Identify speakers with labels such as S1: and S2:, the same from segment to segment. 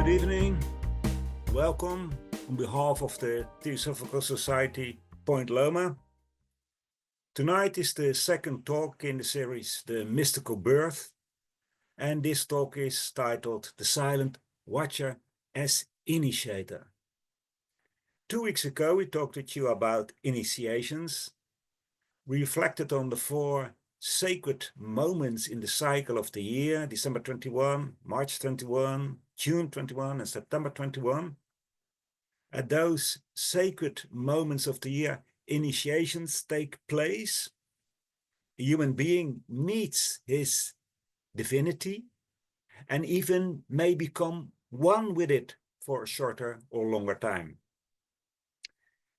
S1: Good evening. Welcome on behalf of the Theosophical Society Point Loma. Tonight is the second talk in the series, The Mystical Birth. And this talk is titled The Silent Watcher as Initiator. 2 weeks ago, we talked with you about initiations. We reflected on the 4 sacred moments in the cycle of the year, December 21, March 21, June 21, and September 21. At those sacred moments of the year, initiations take place. A human being meets his divinity and even may become one with it for a shorter or longer time.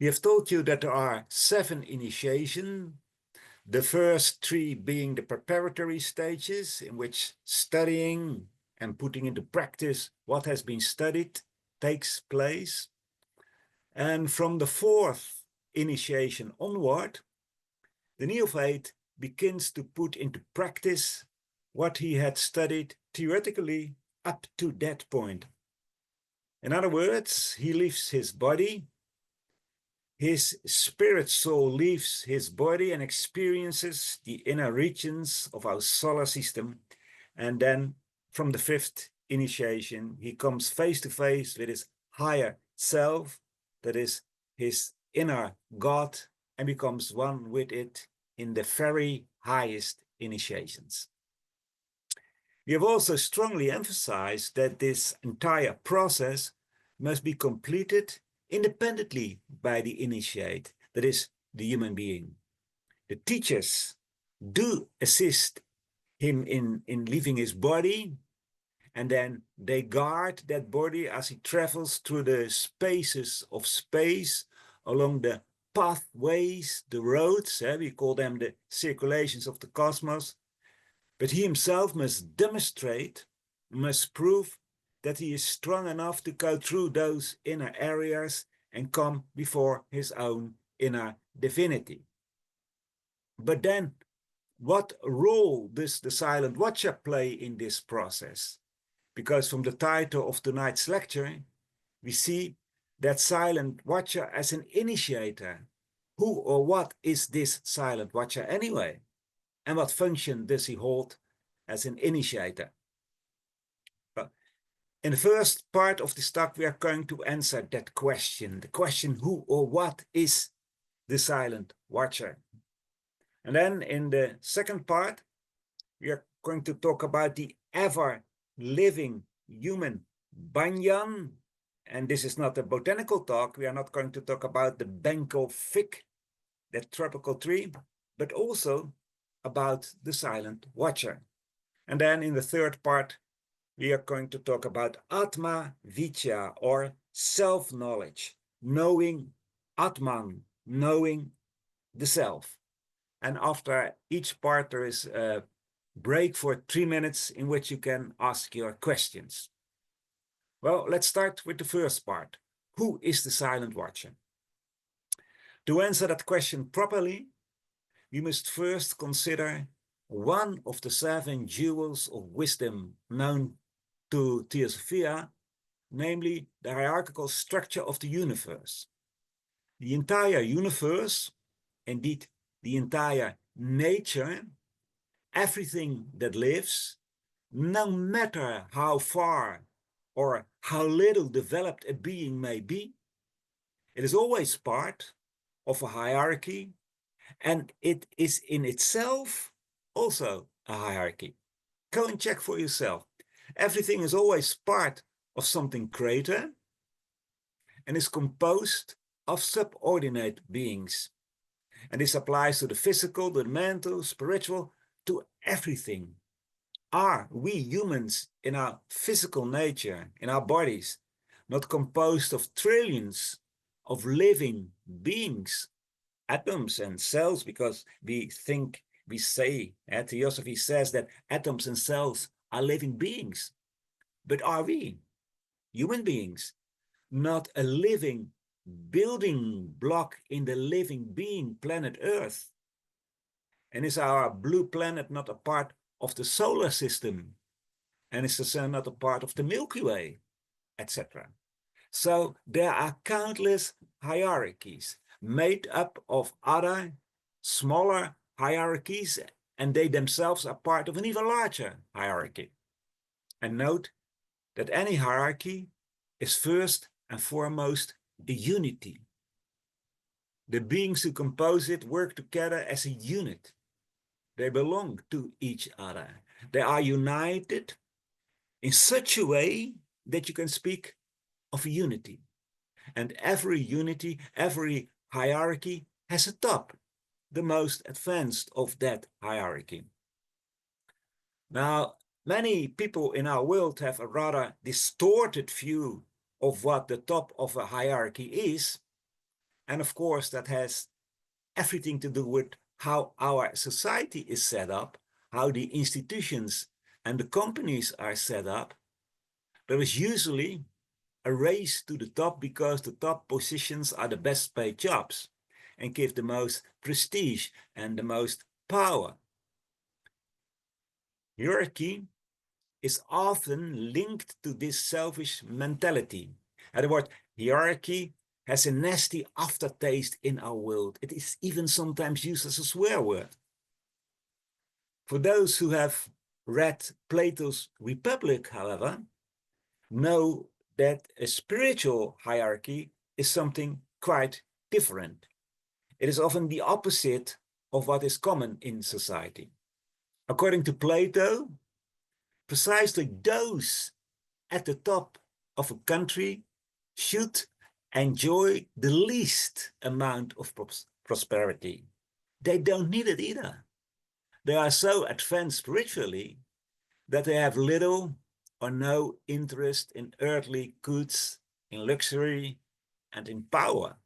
S1: We have told you that there are 7 initiations, the first 3 being the preparatory stages in which studying and putting into practice what has been studied takes place. And from the 4th initiation onward, the neophyte begins to put into practice what he had studied theoretically up to that point. In other words, he leaves his body, his spirit soul leaves his body and experiences the inner regions of our solar system. And then from the 5th initiation, he comes face to face with his higher self, that is his inner God, and becomes one with it in the very highest initiations. We have also strongly emphasized that this entire process must be completed independently by the initiate, that is the human being. The teachers do assist him in leaving his body, and then they guard that body as he travels through the spaces of space, along the pathways, the roads, we call them the circulations of the cosmos. But he himself must demonstrate, must prove that he is strong enough to go through those inner areas and come before his own inner divinity. But then, what role does the silent watcher play in this process? Because from the title of tonight's lecture, we see that silent watcher as an initiator. Who or what is this silent watcher anyway? And what function does he hold as an initiator? Well, in the first part of this talk, we are going to answer that question, the question who or what is the silent watcher? And then in the second part, we are going to talk about the ever-living-human-Banyan. And this is not a botanical talk. We are not going to talk about the Bengal fig, that tropical tree, but also about the silent watcher. And then in the third part, we are going to talk about Ātma-Vidyā, or self-knowledge, knowing Atman, knowing the self. And after each part, there is a break for 3 minutes in which you can ask your questions. Well, let's start with the first part. Who is the silent watcher? To answer that question properly, we must first consider one of the 7 jewels of wisdom known to Theosophical, namely the hierarchical structure of the universe. The entire universe, indeed the entire nature, everything that lives, no matter how far or how little developed a being may be, it is always part of a hierarchy, and it is in itself also a hierarchy. Go and check for yourself. Everything is always part of something greater and is composed of subordinate beings. And this applies to the physical, the mental, spiritual, to everything. Are we humans in our physical nature, in our bodies, not composed of trillions of living beings, atoms and cells? Because we say, Theosophy says that atoms and cells are living beings. But are we, human beings, not a living building block in the living being planet Earth? And is our blue planet not a part of the solar system? And is the sun not a part of the Milky Way? etc. So there are countless hierarchies made up of other smaller hierarchies, and they themselves are part of an even larger hierarchy. And note that any hierarchy is first and foremost a unity. The beings who compose it work together as a unit. They belong to each other. They are united in such a way that you can speak of a unity. And every unity, every hierarchy has a top, the most advanced of that hierarchy. Now, many people in our world have a rather distorted view of what the top of a hierarchy is. And of course, that has everything to do with how our society is set up, how the institutions and the companies are set up. There is usually a race to the top because the top positions are the best paid jobs and give the most prestige and the most power. Hierarchy is often linked to this selfish mentality. In other words, hierarchy has a nasty aftertaste in our world. It is even sometimes used as a swear word. For those who have read Plato's Republic, however, know that a spiritual hierarchy is something quite different. It is often the opposite of what is common in society. According to Plato, precisely those at the top of a country should enjoy the least amount of prosperity. They don't need it either. They are so advanced spiritually that they have little or no interest in earthly goods, in luxury, and in power.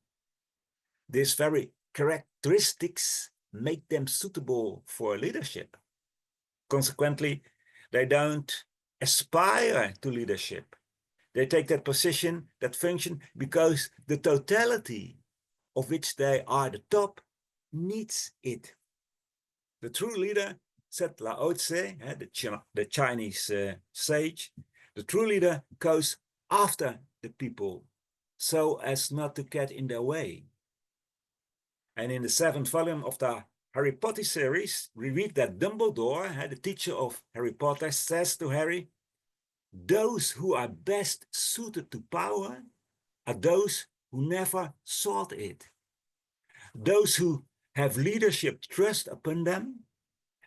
S1: These very characteristics make them suitable for leadership. Consequently, they don't aspire to leadership. They take that position, that function, because the totality of which they are the top needs it. The true leader, said Lao Tse, the Chinese sage, the true leader goes after the people so as not to get in their way. And in the 7th volume of the Harry Potter series, we read that Dumbledore, the teacher of Harry Potter, says to Harry, those who are best suited to power are those who never sought it. Those who have leadership thrust upon them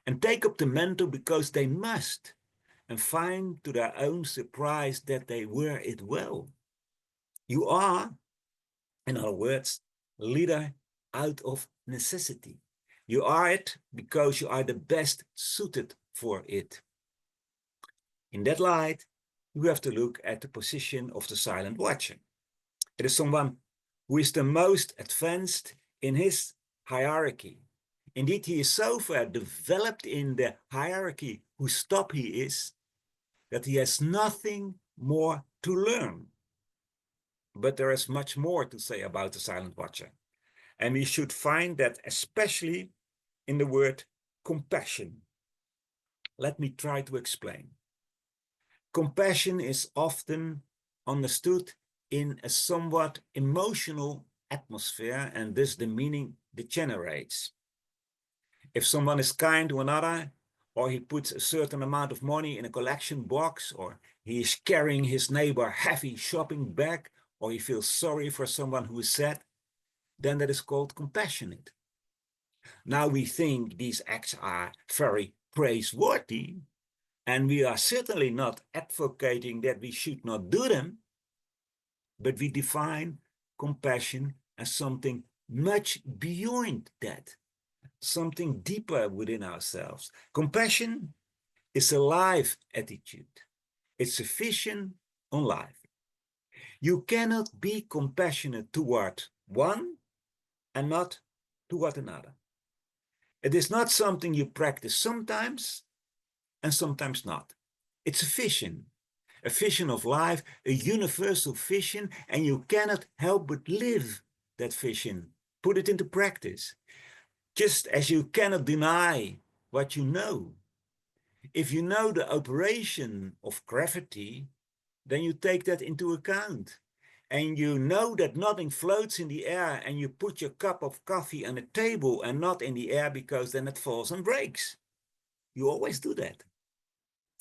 S1: and take up the mantle because they must, and find to their own surprise that they wear it well. You are, in other words, a leader out of necessity. You are it because you are the best suited for it. In that light, you have to look at the position of the silent watcher. It is someone who is the most advanced in his hierarchy. Indeed, he is so far developed in the hierarchy whose top he is, that he has nothing more to learn. But there is much more to say about the silent watcher. And we should find that especially in the word compassion. Let me try to explain. Compassion is often understood in a somewhat emotional atmosphere, and thus the meaning degenerates. If someone is kind to another, or he puts a certain amount of money in a collection box, or he is carrying his neighbor heavy shopping bag, or he feels sorry for someone who is sad, then that is called compassionate. Now we think these acts are very praiseworthy, and we are certainly not advocating that we should not do them, but we define compassion as something much beyond that, something deeper within ourselves. Compassion is a life attitude. It's a vision on life. You cannot be compassionate toward one and not toward another. It is not something you practice sometimes and sometimes not. It's a vision of life, a universal vision, and you cannot help but live that vision, put it into practice. Just as you cannot deny what you know. If you know the operation of gravity, then you take that into account. And you know that nothing floats in the air, and you put your cup of coffee on a table and not in the air, because then it falls and breaks. You always do that.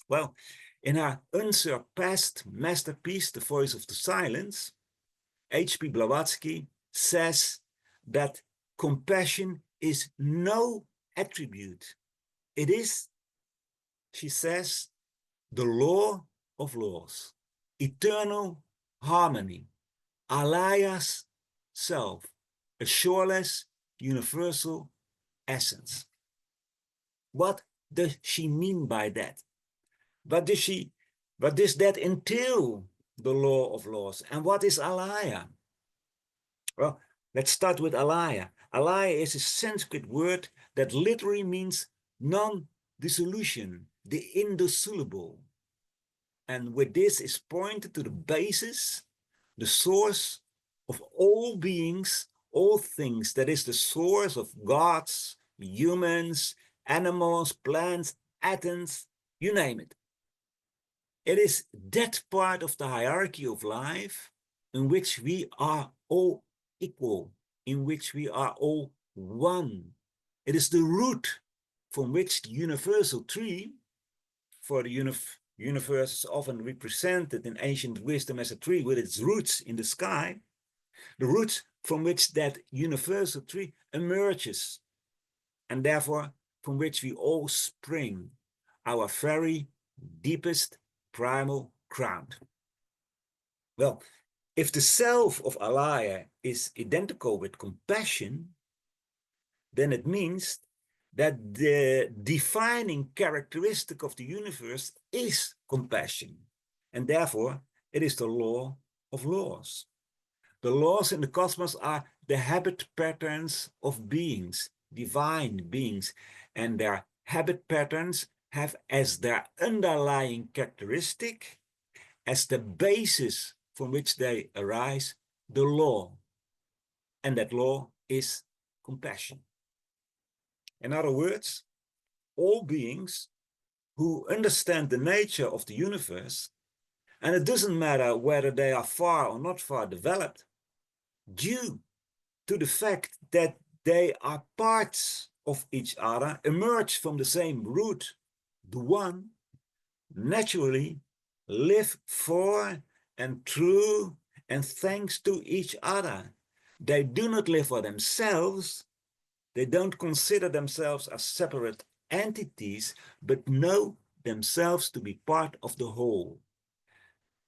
S1: Well, in her unsurpassed masterpiece, The Voice of the Silence, H.P. Blavatsky says that compassion is no attribute. It is, she says, the law of laws, eternal harmony, Alaya's self, a shoreless, universal essence. What does she mean by that? What does that entail, the law of laws? And what is Alaya? Well, let's start with Alaya. Alaya is a Sanskrit word that literally means non-dissolution, the indissoluble. And with this is pointed to the basis, the source of all beings, all things, that is the source of gods, humans, animals, plants, atoms, you name it. It is that part of the hierarchy of life in which we are all equal, in which we are all one. It is the root from which the universal tree, for the universe is often represented in ancient wisdom as a tree with its roots in the sky, the roots from which that universal tree emerges, and therefore from which we all spring, our very deepest primal ground. Well, if the self of Alaya is identical with compassion, then it means that the defining characteristic of the universe is compassion, and therefore it is the law of laws. The laws in the cosmos are the habit patterns of beings, divine beings, and their habit patterns have as their underlying characteristic, as the basis from which they arise, the law. And that law is compassion. In other words, all beings who understand the nature of the universe, and it doesn't matter whether they are far or not far developed, due to the fact that they are parts of each other, emerge from the same root, the one, naturally live for and through and thanks to each other. They do not live for themselves. They don't consider themselves as separate entities, but know themselves to be part of the whole.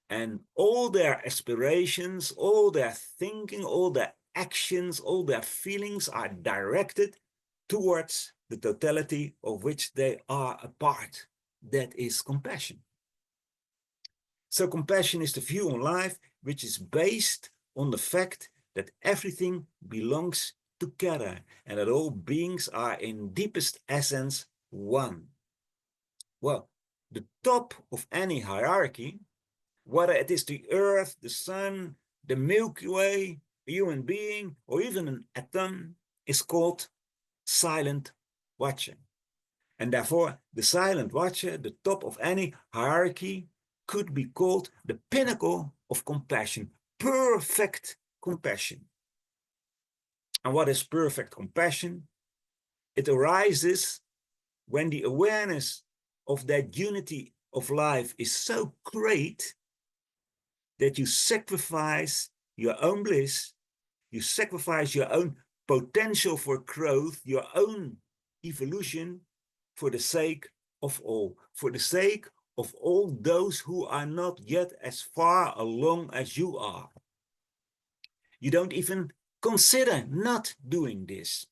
S1: And all their aspirations, all their thinking, all their actions, all their feelings are directed towards the totality of which they are a part. That is compassion. So compassion is the view on life which is based on the fact that everything belongs together and that all beings are in deepest essence one. Well, the top of any hierarchy, whether it is the earth, the sun, the Milky Way, a human being, or even an atom, is called silent watcher. And therefore, the silent watcher, the top of any hierarchy, could be called the pinnacle of compassion, perfect compassion. And what is perfect compassion? It arises when the awareness of that unity of life is so great that you sacrifice your own bliss, you sacrifice your own potential for growth, your own evolution for the sake of all, for the sake of all those who are not yet as far along as you are. You don't even consider not doing this.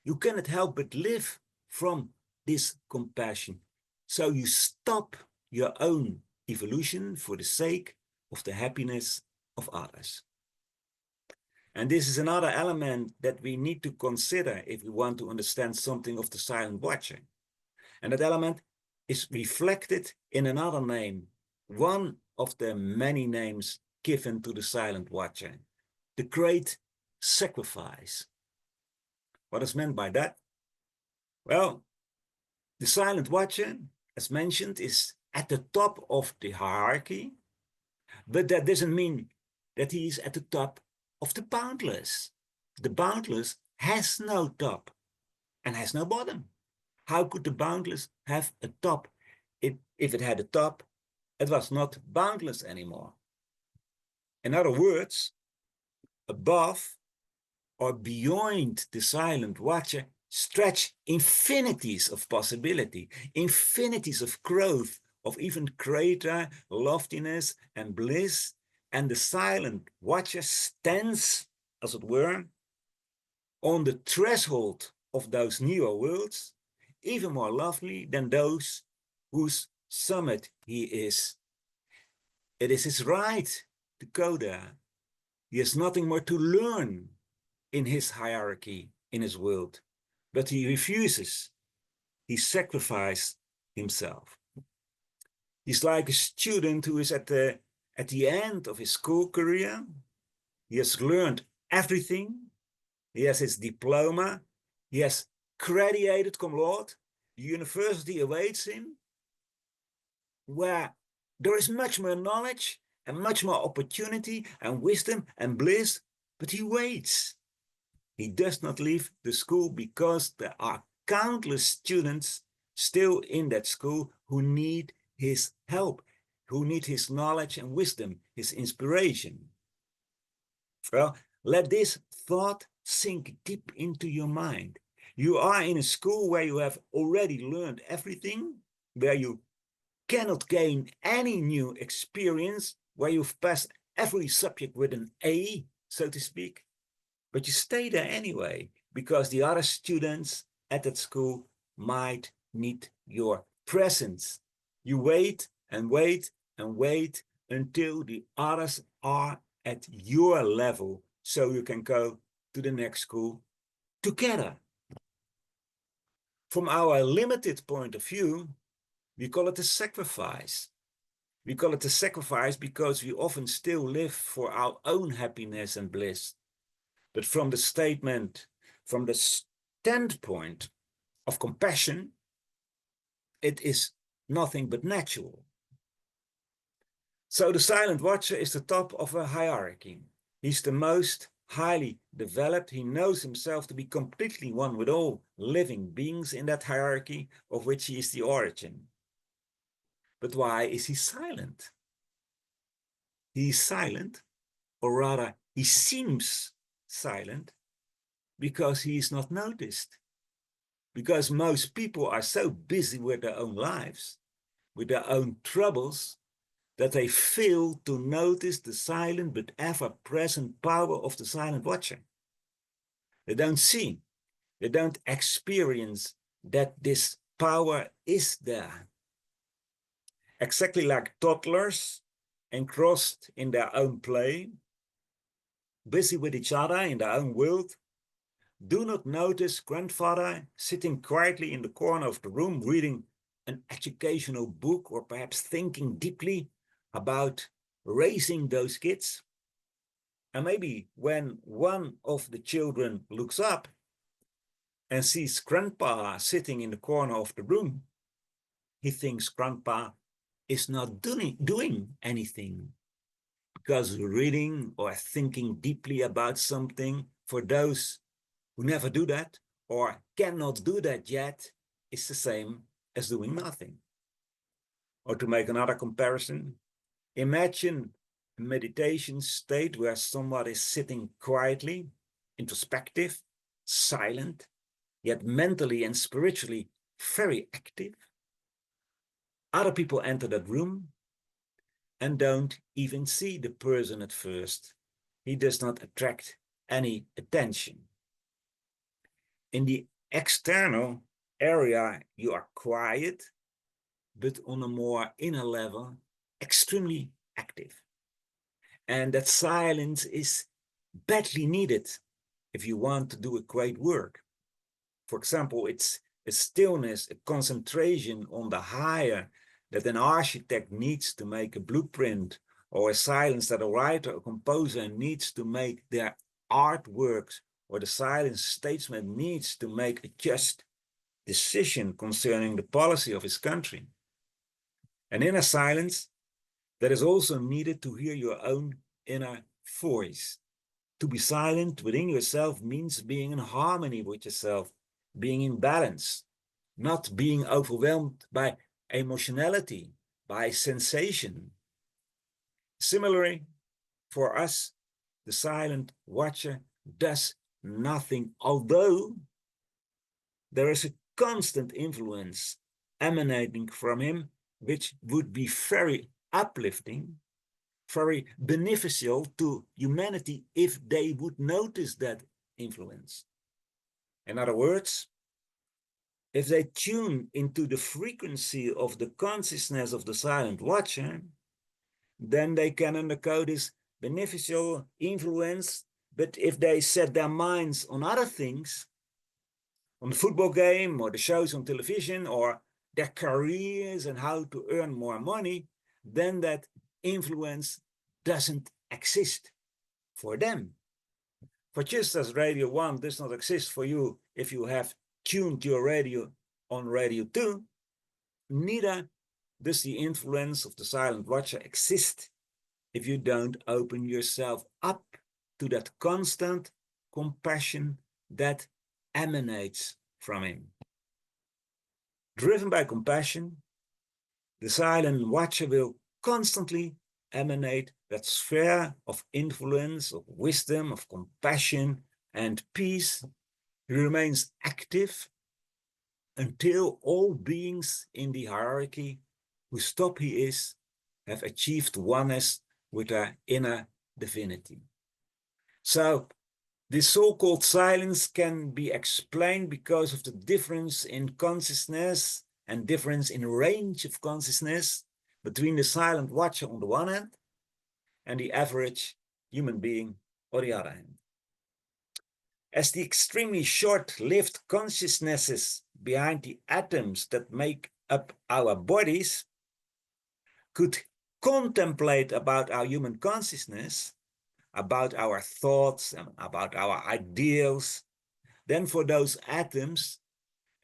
S1: You cannot help but live from this compassion. So you stop your own evolution for the sake of the happiness of others. And this is another element that we need to consider if we want to understand something of the silent watcher. And that element is reflected in another name, one of the many names given to the silent watcher, the great sacrifice. What is meant by that? Well, the silent watcher, as mentioned, is at the top of the hierarchy, But that doesn't mean that he is at the top of the boundless. The boundless has no top and has no bottom. How could the boundless have a top? If it had a top, it was not boundless anymore. In other words, above or beyond the silent watcher stretch infinities of possibility, infinities of growth, of even greater loftiness and bliss, and the silent watcher stands, as it were, on the threshold of those newer worlds, even more lovely than those whose summit he is. It is his right to go there. He has nothing more to learn in his hierarchy, in his world, but he refuses. He sacrificed himself. He's like a student who is at the end of his school career. He has learned everything. He has his diploma. He has graduated cum laude. The university awaits him, where there is much more knowledge and much more opportunity and wisdom and bliss, but he waits. He does not leave the school because there are countless students still in that school who need his help, who need his knowledge and wisdom, his inspiration. Well, let this thought sink deep into your mind. You are in a school where you have already learned everything, where you cannot gain any new experience, where you've passed every subject with an A, so to speak. But you stay there anyway, because the other students at that school might need your presence. You wait and wait and wait until the others are at your level, so you can go to the next school together. From our limited point of view, we call it a sacrifice. We call it a sacrifice because we often still live for our own happiness and bliss. But from the standpoint of compassion, it is nothing but natural. So the silent watcher is the top of a hierarchy. He's the most highly developed. He knows himself to be completely one with all living beings in that hierarchy of which he is the origin. But why is he silent? He is silent, or rather, he seems silent because he is not noticed. Because most people are so busy with their own lives, with their own troubles, that they fail to notice the silent but ever-present power of the silent watcher. They don't see, they don't experience that this power is there. Exactly like toddlers, engrossed in their own play, busy with each other in their own world, do not notice grandfather sitting quietly in the corner of the room reading an educational book, or perhaps thinking deeply about raising those kids. And maybe when one of the children looks up and sees grandpa sitting in the corner of the room, he thinks grandpa is not doing anything, because reading or thinking deeply about something, for those who never do that or cannot do that yet, is the same as doing nothing. Or to make another comparison, imagine a meditation state where someone is sitting quietly, introspective, silent, yet mentally and spiritually very active. Other people enter that room and don't even see the person at first. He does not attract any attention. In the external area, you are quiet, but on a more inner level, extremely active. And that silence is badly needed if you want to do a great work. For example, it's a stillness, a concentration on the higher that an architect needs to make a blueprint, or a silence that a writer or composer needs to make their artworks, or the silent statesman needs to make a just decision concerning the policy of his country. And in a silence, that is also needed to hear your own inner voice. To be silent within yourself means being in harmony with yourself, being in balance, not being overwhelmed by emotionality, by sensation. Similarly, for us, the silent watcher does nothing, although there is a constant influence emanating from him, which would be very uplifting, very beneficial to humanity if they would notice that influence. In other words, if they tune into the frequency of the consciousness of the silent watcher, then they can undergo this beneficial influence. But if they set their minds on other things, on the football game or the shows on television or their careers and how to earn more money, then that influence doesn't exist for them. For just as Radio 1 does not exist for you if you have tuned your radio on Radio 2, neither does the influence of the silent watcher exist if you don't open yourself up to that constant compassion that emanates from him. Driven by compassion, the silent watcher will constantly emanate that sphere of influence, of wisdom, of compassion and peace. He remains active until all beings in the hierarchy whose top he is have achieved oneness with their inner divinity. So this so-called silence can be explained because of the difference in consciousness and difference in range of consciousness between the silent watcher on the one hand and the average human being on the other hand. As the extremely short-lived consciousnesses behind the atoms that make up our bodies could contemplate about our human consciousness, about our thoughts and about our ideals, then for those atoms,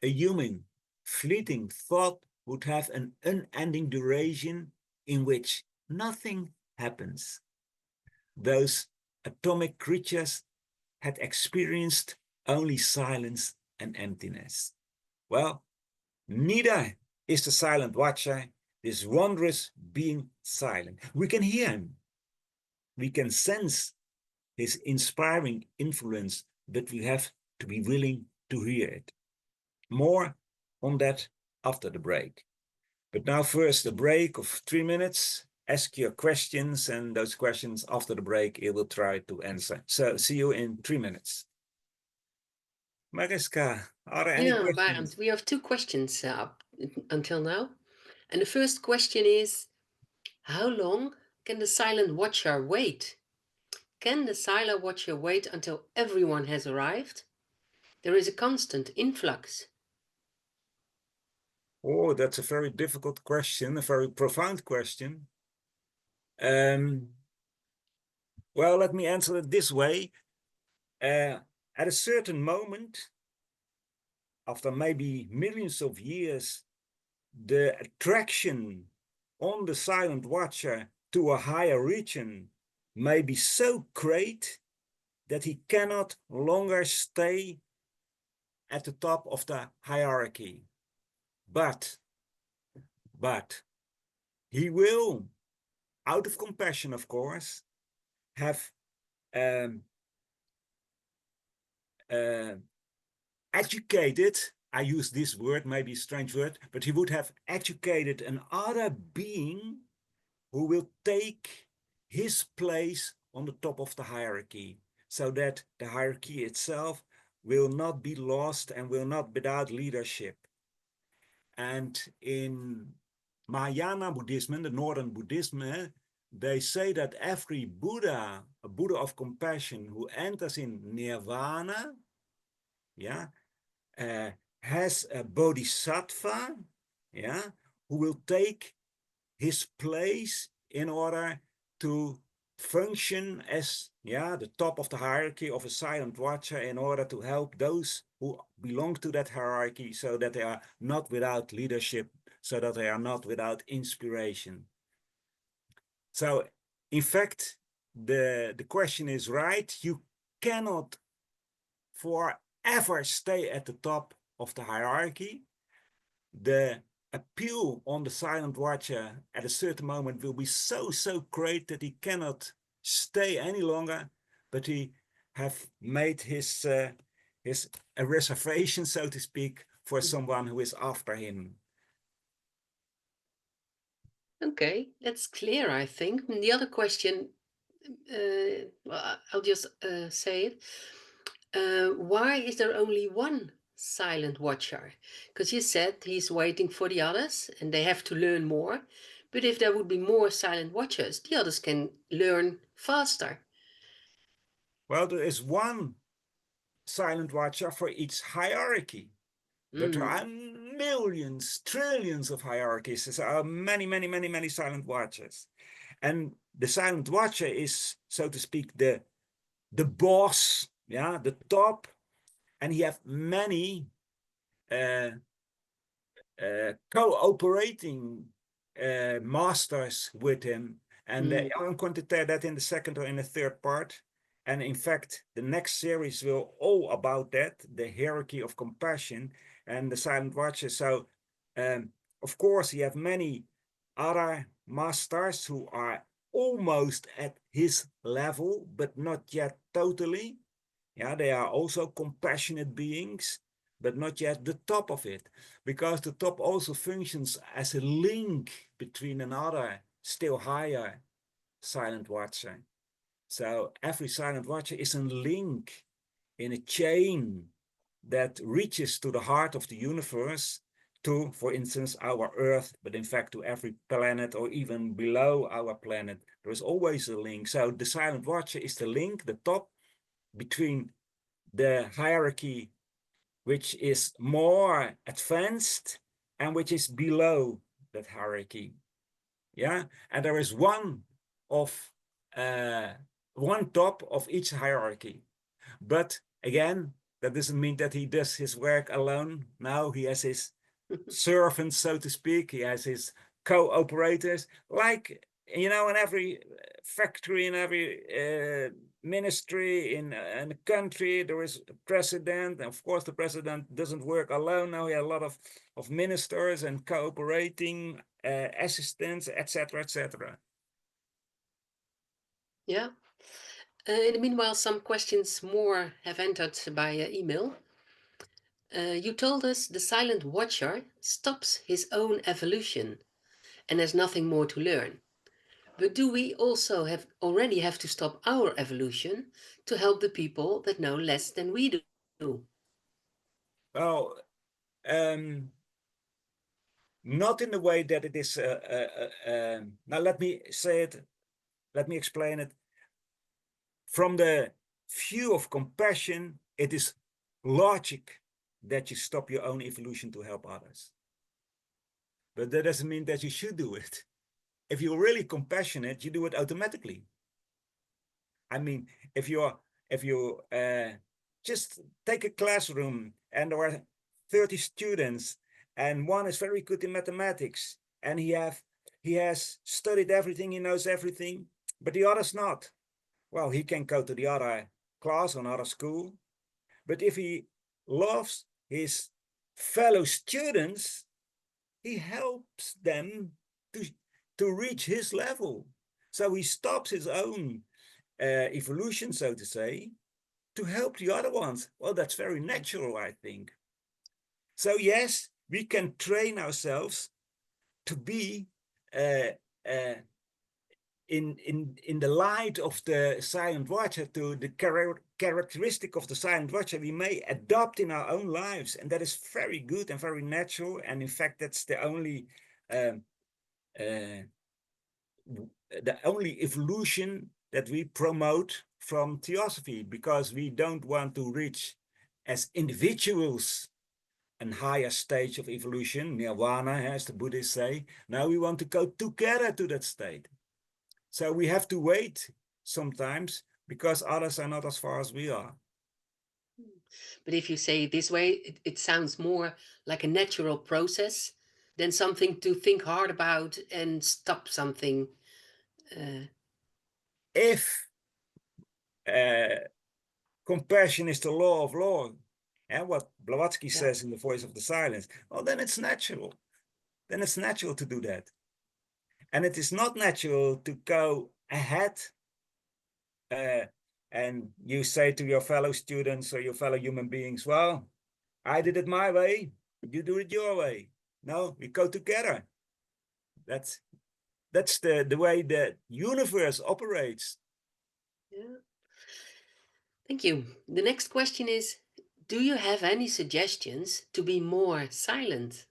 S1: a human fleeting thought would have an unending duration in which nothing happens. Those atomic creatures had experienced only silence and emptiness. Well, neither is the silent watcher, this wondrous being, silent. We can hear him. We can sense his inspiring influence, but we have to be willing to hear it. More on that after the break. But now first a break of 3 minutes. Ask your questions, and those questions after the break I will try to answer. So see you in 3 minutes. Mariska, are there any questions?
S2: Barend, we have 2 questions up until now. And the first question is, how long can the silent watcher wait? Can the silent watcher wait until everyone has arrived? There is a constant influx.
S1: Oh, that's a very difficult question, a very profound question. Well, let me answer it this way. At a certain moment, after maybe millions of years, the attraction on the silent watcher to a higher region may be so great that he cannot longer stay at the top of the hierarchy. But he will, out of compassion, of course, have educated, I use this word, maybe a strange word, but he would have educated another being who will take his place on the top of the hierarchy, so that the hierarchy itself will not be lost and will not be without leadership. And in Mahayana Buddhism, the Northern Buddhism, they say that every Buddha, a Buddha of compassion who enters in nirvana, has a bodhisattva, who will take his place in order to function as the top of the hierarchy of a silent watcher, in order to help those who belong to that hierarchy, so that they are not without leadership, so that they are not without inspiration. So, in fact, the question is right. You cannot forever stay at the top of the hierarchy. The appeal on the silent watcher at a certain moment will be so great that he cannot stay any longer, but he have made his a reservation, so to speak, for someone who is after him.
S2: Okay, that's clear, I think. And the other question, well, I'll just say it. Why is there only one silent watcher? Because you said he's waiting for the others and they have to learn more. But if there would be more silent watchers, the others can learn faster.
S1: Well, there is one silent watcher for each hierarchy. But there are millions, trillions of hierarchies. There are many silent watchers. And the silent watcher is, so to speak, the boss, yeah, the top. And he have many cooperating masters with him. And I'm going to tell that in the second or in the third part. And in fact, the next series will all about that, the hierarchy of compassion and the silent watcher. So, of course, you have many other masters who are almost at his level, but not yet totally. Yeah, they are also compassionate beings, but not yet the top of it, because the top also functions as a link between another, still higher silent watcher. So every silent watcher is a link in a chain that reaches to the heart of the universe, to, for instance, our Earth, but in fact to every planet or even below our planet. There is always a link. So the silent watcher is the link, the top, between the hierarchy which is more advanced and which is below that hierarchy. Yeah, and there is one top of each hierarchy. But again, that doesn't mean that he does his work alone. Now he has his servants, so to speak. He has his co-operators, like, you know, in every factory, in every ministry, in a country, there is a president. And of course, the president doesn't work alone. Now he has a lot of ministers and cooperating assistants, etc., etc.
S2: Yeah. In the meanwhile, some questions more have entered by email. You told us the silent watcher stops his own evolution and has nothing more to learn. But do we also already have to stop our evolution to help the people that know less than we do?
S1: Well, not in the way that it is. Now, let me say it. Let me explain it. From the view of compassion, it is logic that you stop your own evolution to help others. But that doesn't mean that you should do it. If you're really compassionate, you do it automatically. I mean, if you just take a classroom and there are 30 students and one is very good in mathematics and he has studied everything, he knows everything, but the other's not. Well, he can go to the other class or another school. But if he loves his fellow students, he helps them to reach his level. So he stops his own evolution, so to say, to help the other ones. Well, that's very natural, I think. So yes, we can train ourselves to be in the light of the silent watcher, to the characteristic of the silent watcher, we may adopt in our own lives, and that is very good and very natural. And in fact, that's the only evolution that we promote from Theosophy, because we don't want to reach as individuals a higher stage of evolution, nirvana, as the Buddhists say. Now we want to go together to that state. So we have to wait sometimes because others are not as far as we are.
S2: But if you say it this way, it sounds more like a natural process than something to think hard about and stop something
S1: if compassion is the law of law, and what Blavatsky says in The Voice of the Silence, well, then it's natural. Then it's natural to do that. And it is not natural to go ahead and you say to your fellow students or your fellow human beings, well, I did it my way, you do it your way. No, we go together. That's the way the universe operates.
S2: Yeah. Thank you. The next question is, do you have any suggestions to be more silent?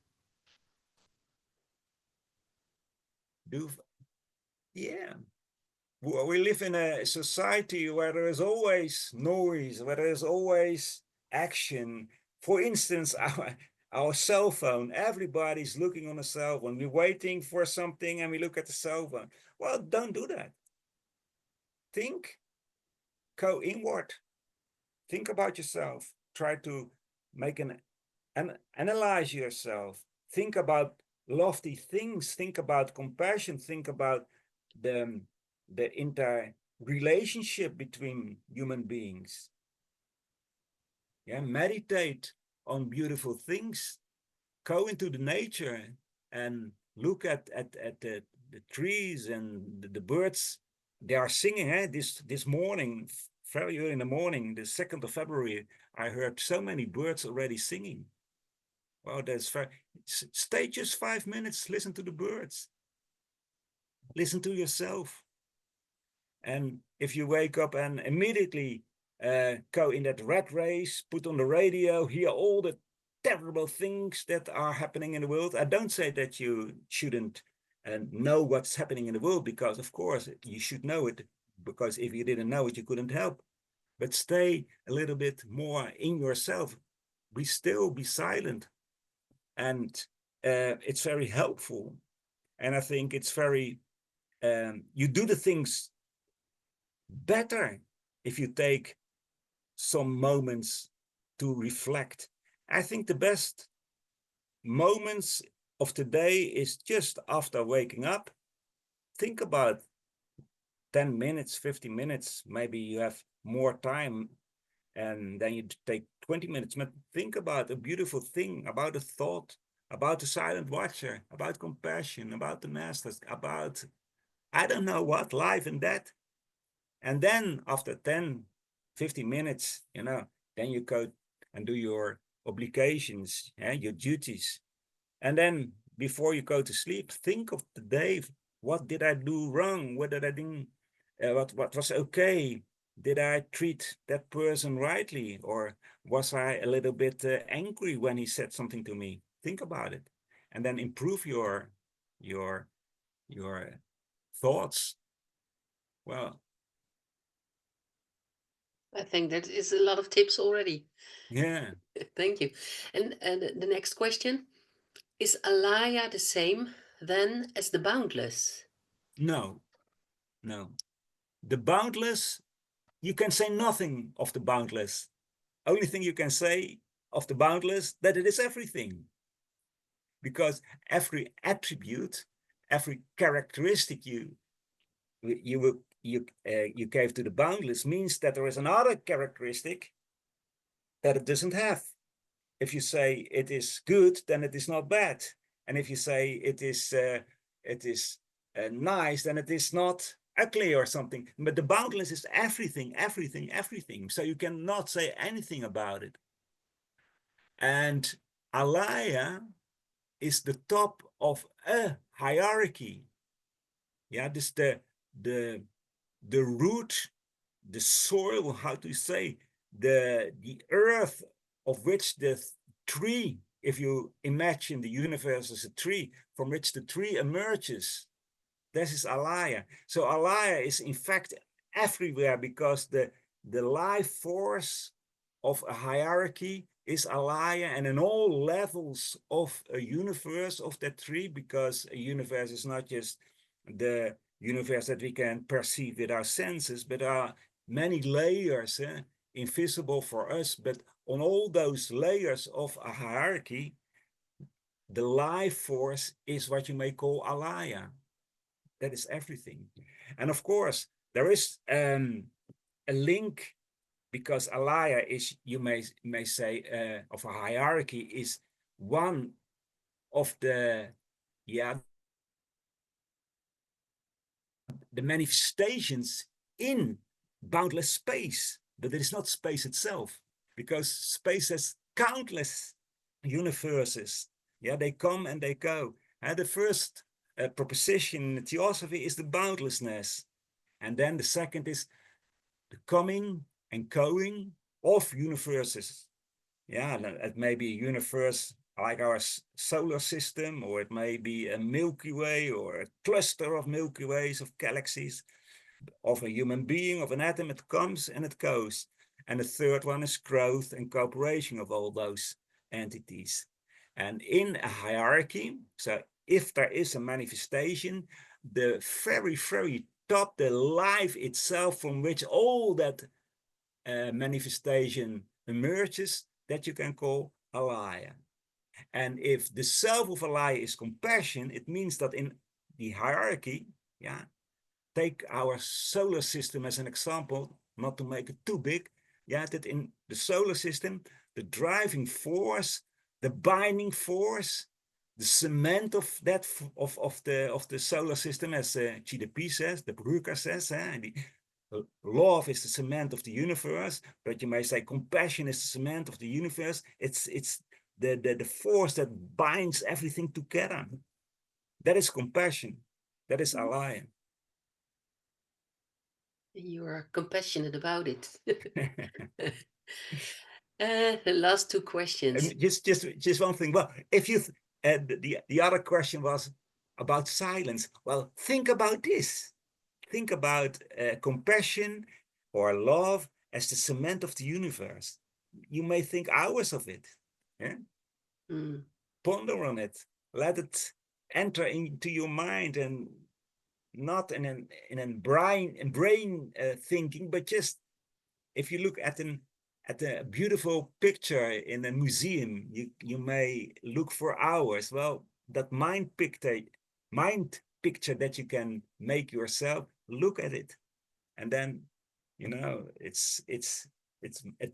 S1: Yeah. We live in a society where there is always noise, where there is always action. For instance, our cell phone, everybody's looking on a cell phone. We're waiting for something and we look at the cell phone. Well, don't do that. Think, go inward. Think about yourself. Try to make analyze yourself. Think about lofty things. Think about compassion. Think about the interrelationship between human beings. Yeah, meditate on beautiful things. Go into the nature and look at the trees and the birds. They are singing. This morning, very early in the morning, the 2nd of February, I heard so many birds already singing. Well, stay just 5 minutes, listen to the birds. Listen to yourself. And if you wake up and immediately go in that rat race, put on the radio, hear all the terrible things that are happening in the world. I don't say that you shouldn't know what's happening in the world, because of course you should know it, because if you didn't know it, you couldn't help. But stay a little bit more in yourself. Be still, be silent. And it's very helpful. And I think it's very, you do the things better if you take some moments to reflect. I think the best moments of the day is just after waking up. Think about 10 minutes, 15 minutes, maybe you have more time and then you take 20 minutes, but think about a beautiful thing, about a thought, about the silent watcher, about compassion, about the masters, about, I don't know what, life and death. And then after 10, 15 minutes, then you go and do your obligations, your duties. And then before you go to sleep, think of the day. What did I do wrong? What did I do? What was okay? Did I treat that person rightly? Or was I a little bit angry when he said something to me? Think about it. And then improve your thoughts. Well,
S2: I think that is a lot of tips already.
S1: yeah.
S2: Thank you. And the next question, is alaya the same then as the boundless?
S1: No. The boundless, you can say nothing of the boundless. Only thing you can say of the boundless, that it is everything. Because every attribute, every characteristic you gave to the boundless means that there is another characteristic that it doesn't have. If you say it is good, then it is not bad. And if you say it is nice, then it is not ugly or something. But the boundless is everything, everything, everything. So you cannot say anything about it. And alaya is the top of a hierarchy. Yeah, this the root, the soil, how to say, the earth of which the tree, if you imagine the universe as a tree, from which the tree emerges, this is alaya. So alaya is in fact everywhere, because the life force of a hierarchy is alaya, and in all levels of a universe of that tree, because a universe is not just the universe that we can perceive with our senses, but there are many layers, invisible for us, but on all those layers of a hierarchy, the life force is what you may call alaya. That is everything. And of course, there is a link, because alaya is, you may say, of a hierarchy, is one of the, the manifestations in boundless space, but it is not space itself, because space has countless universes. Yeah, they come and they go. And the first proposition in Theosophy is the boundlessness. And then the second is the coming and going of universes. Yeah, it may be a universe like our solar system, or it may be a Milky Way, or a cluster of Milky Ways, of galaxies, of a human being, of an atom. It comes and it goes. And the third one is growth and cooperation of all those entities. And in a hierarchy, so if there is a manifestation, the very, very top, the life itself from which all that manifestation emerges, that you can call alaya. And if the self of alaya is compassion, it means that in the hierarchy, yeah, take our solar system as an example, not to make it too big, yeah, that in the solar system, the driving force, the binding force, the cement of that of the solar system, as GDP says, the Bruker says, the love is the cement of the universe, but you may say compassion is the cement of the universe. It's the force that binds everything together. That is compassion. That is alaya.
S2: You are compassionate about it. The last two questions.
S1: Just one thing. Well, if you the other question was about silence. Well, think about this. Think about compassion or love as the cement of the universe. You may think hours of it. Yeah?
S2: Mm.
S1: Ponder on it. Let it enter into your mind, and not in a brain thinking, but just if you look at a beautiful picture in a museum, you may look for hours. Well, that mind picture that you can make yourself, look at it, and then it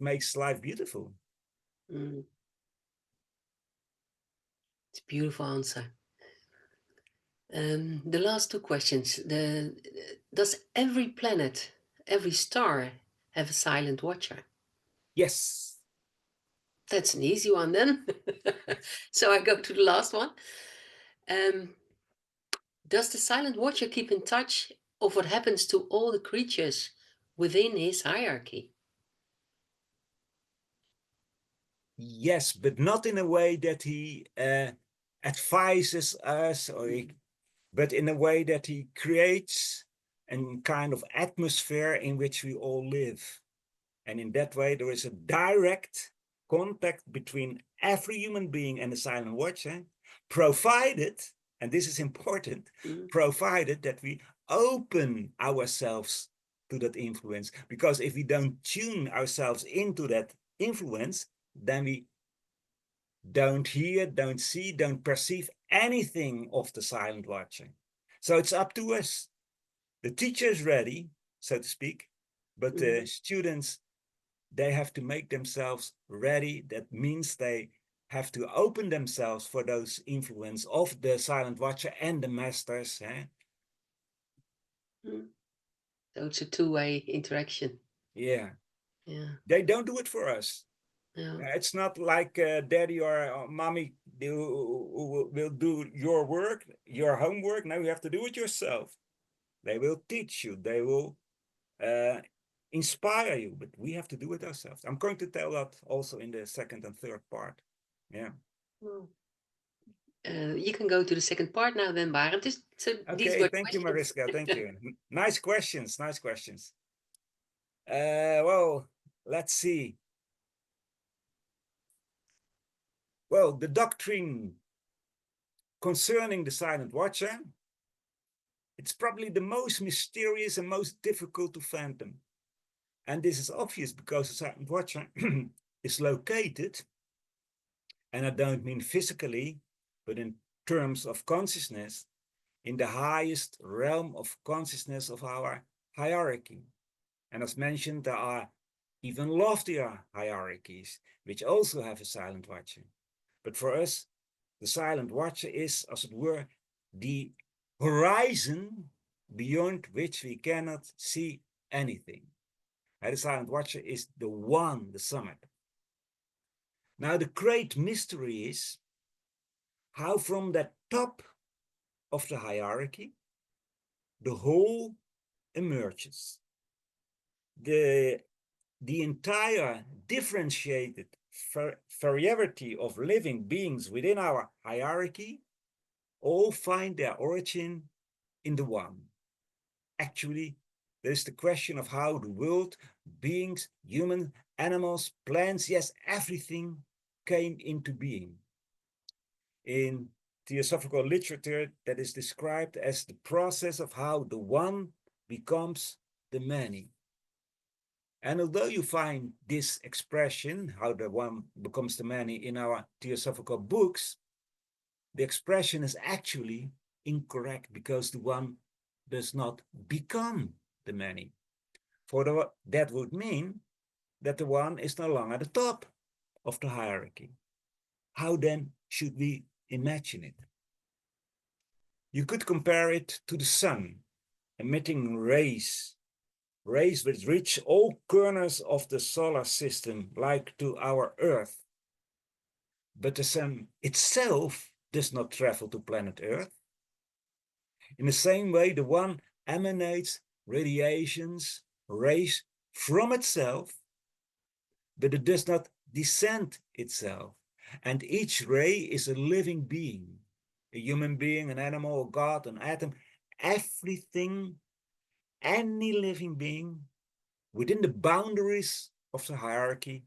S1: makes life beautiful.
S2: Mm. It's a beautiful answer. The last two questions. Does every planet, every star have a silent watcher?
S1: Yes.
S2: That's an easy one then. So I go to the last one. Does the silent watcher keep in touch of what happens to all the creatures within his hierarchy?
S1: Yes, but not in a way that he advises us, but in a way that he creates a kind of atmosphere in which we all live. And in that way, there is a direct contact between every human being and the silent watcher, provided, and this is important, provided that we open ourselves to that influence. Because if we don't tune ourselves into that influence, then we don't hear, don't see, don't perceive anything of the silent watcher. So it's up to us. The teacher is ready, so to speak, but the students, they have to make themselves ready. That means they have to open themselves for those influence of the silent watcher and the masters.
S2: So it's a two-way interaction.
S1: Yeah.
S2: They
S1: don't do it for us. It's not like daddy or mommy who will do your work, your homework. Now you have to do it yourself. They will teach you. They will inspire you, but we have to do it ourselves. I'm going to tell that also in the second and third part. Yeah.
S2: You can go to the second part now then, Barend.
S1: Okay, thank you, Mariska. Thank you. Nice questions. Well, let's see. Well, the doctrine concerning the silent watcher, it's probably the most mysterious and most difficult to fathom. And this is obvious because the silent watcher is located, and I don't mean physically, but in terms of consciousness, in the highest realm of consciousness of our hierarchy. And as mentioned, there are even loftier hierarchies, which also have a silent watcher. But for us, the silent watcher is, as it were, the horizon beyond which we cannot see anything. And the silent watcher is the one, the summit. Now, the great mystery is how from the top of the hierarchy, the whole emerges. The entire differentiated variety of living beings within our hierarchy all find their origin in the one. Actually, there is the question of how the world, beings, humans, animals, plants, yes, everything came into being. In Theosophical literature, that is described as the process of how the one becomes the many. And although you find this expression, how the one becomes the many, in our Theosophical books, the expression is actually incorrect because the one does not become the many. For that would mean that the one is no longer the top of the hierarchy. How then should we imagine it? You could compare it to the sun, emitting rays which reach all corners of the solar system, like to our Earth. But the sun itself does not travel to planet Earth. In the same way, the one emanates radiations, rays from itself, but it does not descend itself. And each ray is a living being, a human being, an animal, a god, an atom, everything, any living being within the boundaries of the hierarchy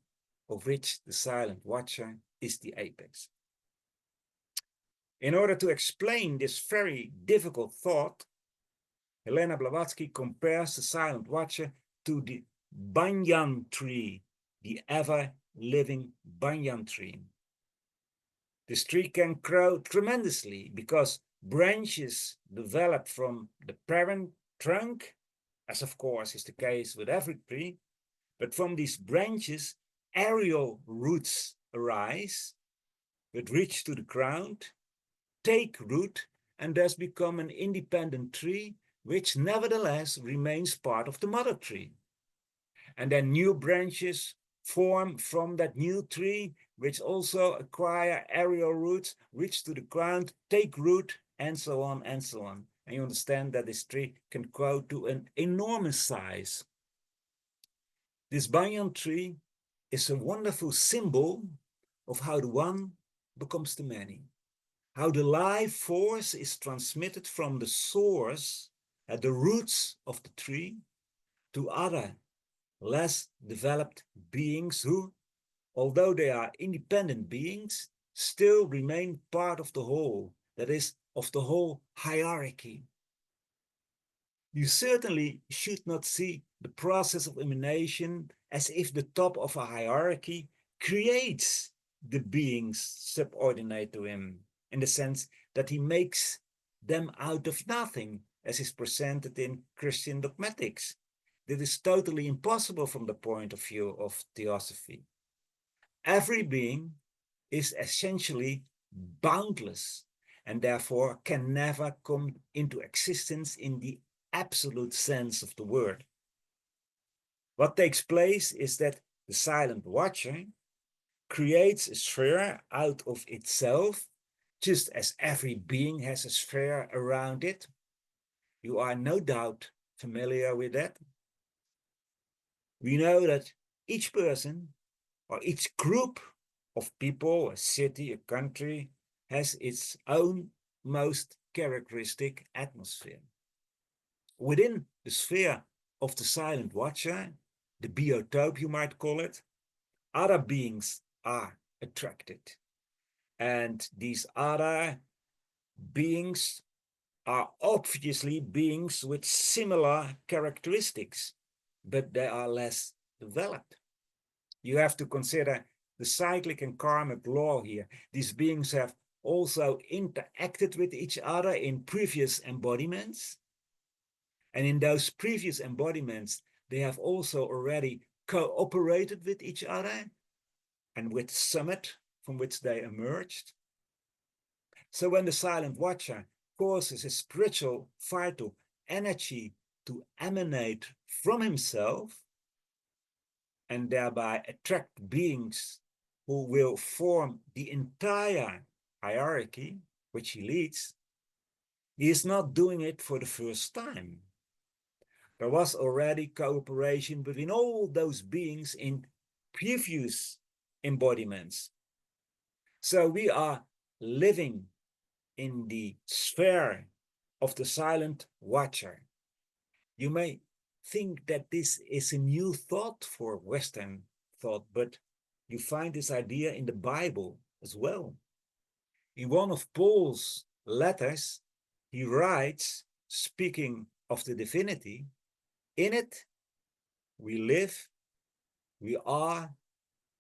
S1: of which the silent watcher is the apex. In order to explain this very difficult thought, Helena Blavatsky compares the silent watcher to the banyan tree, the ever-living banyan tree. This tree can grow tremendously because branches develop from the parent trunk, as of course is the case with every tree, but from these branches, aerial roots arise, that reach to the ground, take root, and thus become an independent tree, which nevertheless remains part of the mother tree. And then new branches form from that new tree, which also acquire aerial roots, reach to the ground, take root, and so on and so on. And you understand that this tree can grow to an enormous size. This banyan tree is a wonderful symbol of how the one becomes the many, how the life force is transmitted from the source at the roots of the tree to other, less developed beings who, although they are independent beings, still remain part of the whole, that is, of the whole hierarchy. You certainly should not see the process of emanation as if the top of a hierarchy creates the beings subordinate to him, in the sense that he makes them out of nothing, as is presented in Christian dogmatics. That is totally impossible from the point of view of Theosophy. Every being is essentially boundless and therefore can never come into existence in the absolute sense of the word. What takes place is that the silent watcher creates a sphere out of itself, just as every being has a sphere around it. You are no doubt familiar with that. We know that each person or each group of people, a city, a country, has its own most characteristic atmosphere. Within the sphere of the silent watcher, the biotope you might call it, other beings are attracted. And these other beings are obviously beings with similar characteristics, but they are less developed. You have to consider the cyclic and karmic law here. These beings have also interacted with each other in previous embodiments. And in those previous embodiments, they have also already cooperated with each other and with the summit from which they emerged. So when the silent watcher causes his spiritual vital energy to emanate from himself and thereby attract beings who will form the entire hierarchy which he leads, he is not doing it for the first time. There was already cooperation between all those beings in previous embodiments. So we are living in the sphere of the silent watcher. You may think that this is a new thought for Western thought, but you find this idea in the Bible as well. In one of Paul's letters, he writes, speaking of the divinity, in it we live, we are,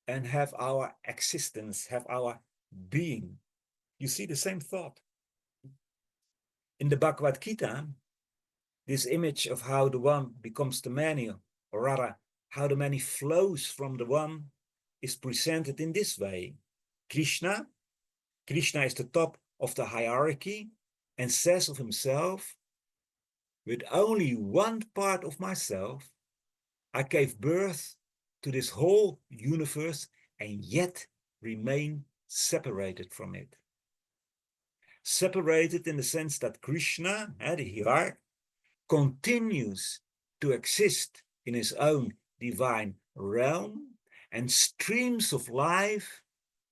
S1: and have our existence, have our being. You see the same thought. In the Bhagavad Gita, this image of how the one becomes the many, or rather, how the many flows from the one, is presented in this way. Krishna is the top of the hierarchy and says of himself, with only one part of myself, I gave birth to this whole universe and yet remain separated from it. Separated in the sense that Krishna, the hierarch, continues to exist in his own divine realm, and streams of life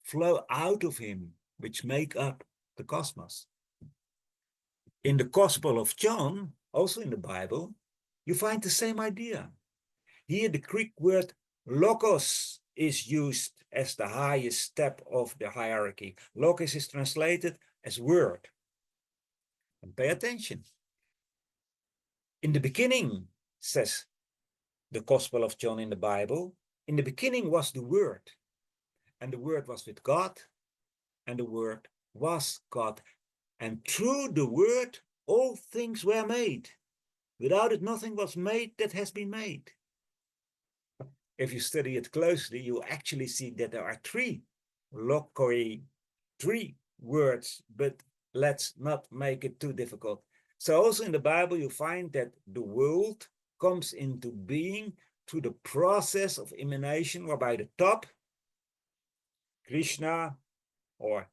S1: flow out of him, which make up the cosmos. In the Gospel of John, also in the Bible, you find the same idea. Here the Greek word logos is used as the highest step of the hierarchy. Logos is translated as word. And pay attention. In the beginning, says the Gospel of John in the Bible, in the beginning was the Word, and the Word was with God, and the Word was God. And through the Word, all things were made. Without it, nothing was made that has been made. If you study it closely, you actually see that there are three logoi, three words, but let's not make it too difficult. So also in the Bible, you find that the world comes into being through the process of emanation, whereby the top, Krishna, or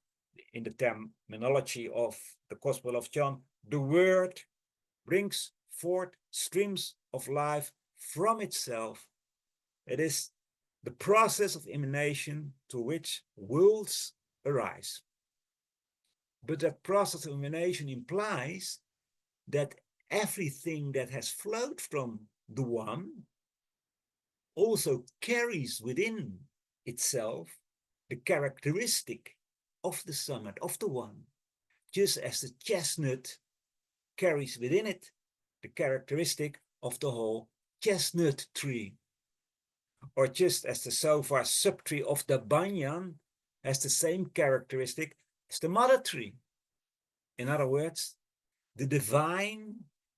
S1: in the terminology of the Gospel of John, the Word brings forth streams of life from itself. It is the process of emanation to which worlds arise. But that process of emanation implies that everything that has flowed from the one also carries within itself the characteristic of the summit, of the one, just as the chestnut carries within it the characteristic of the whole chestnut tree, or just as the sofa subtree of the banyan has the same characteristic as the mother tree. In other words, the divine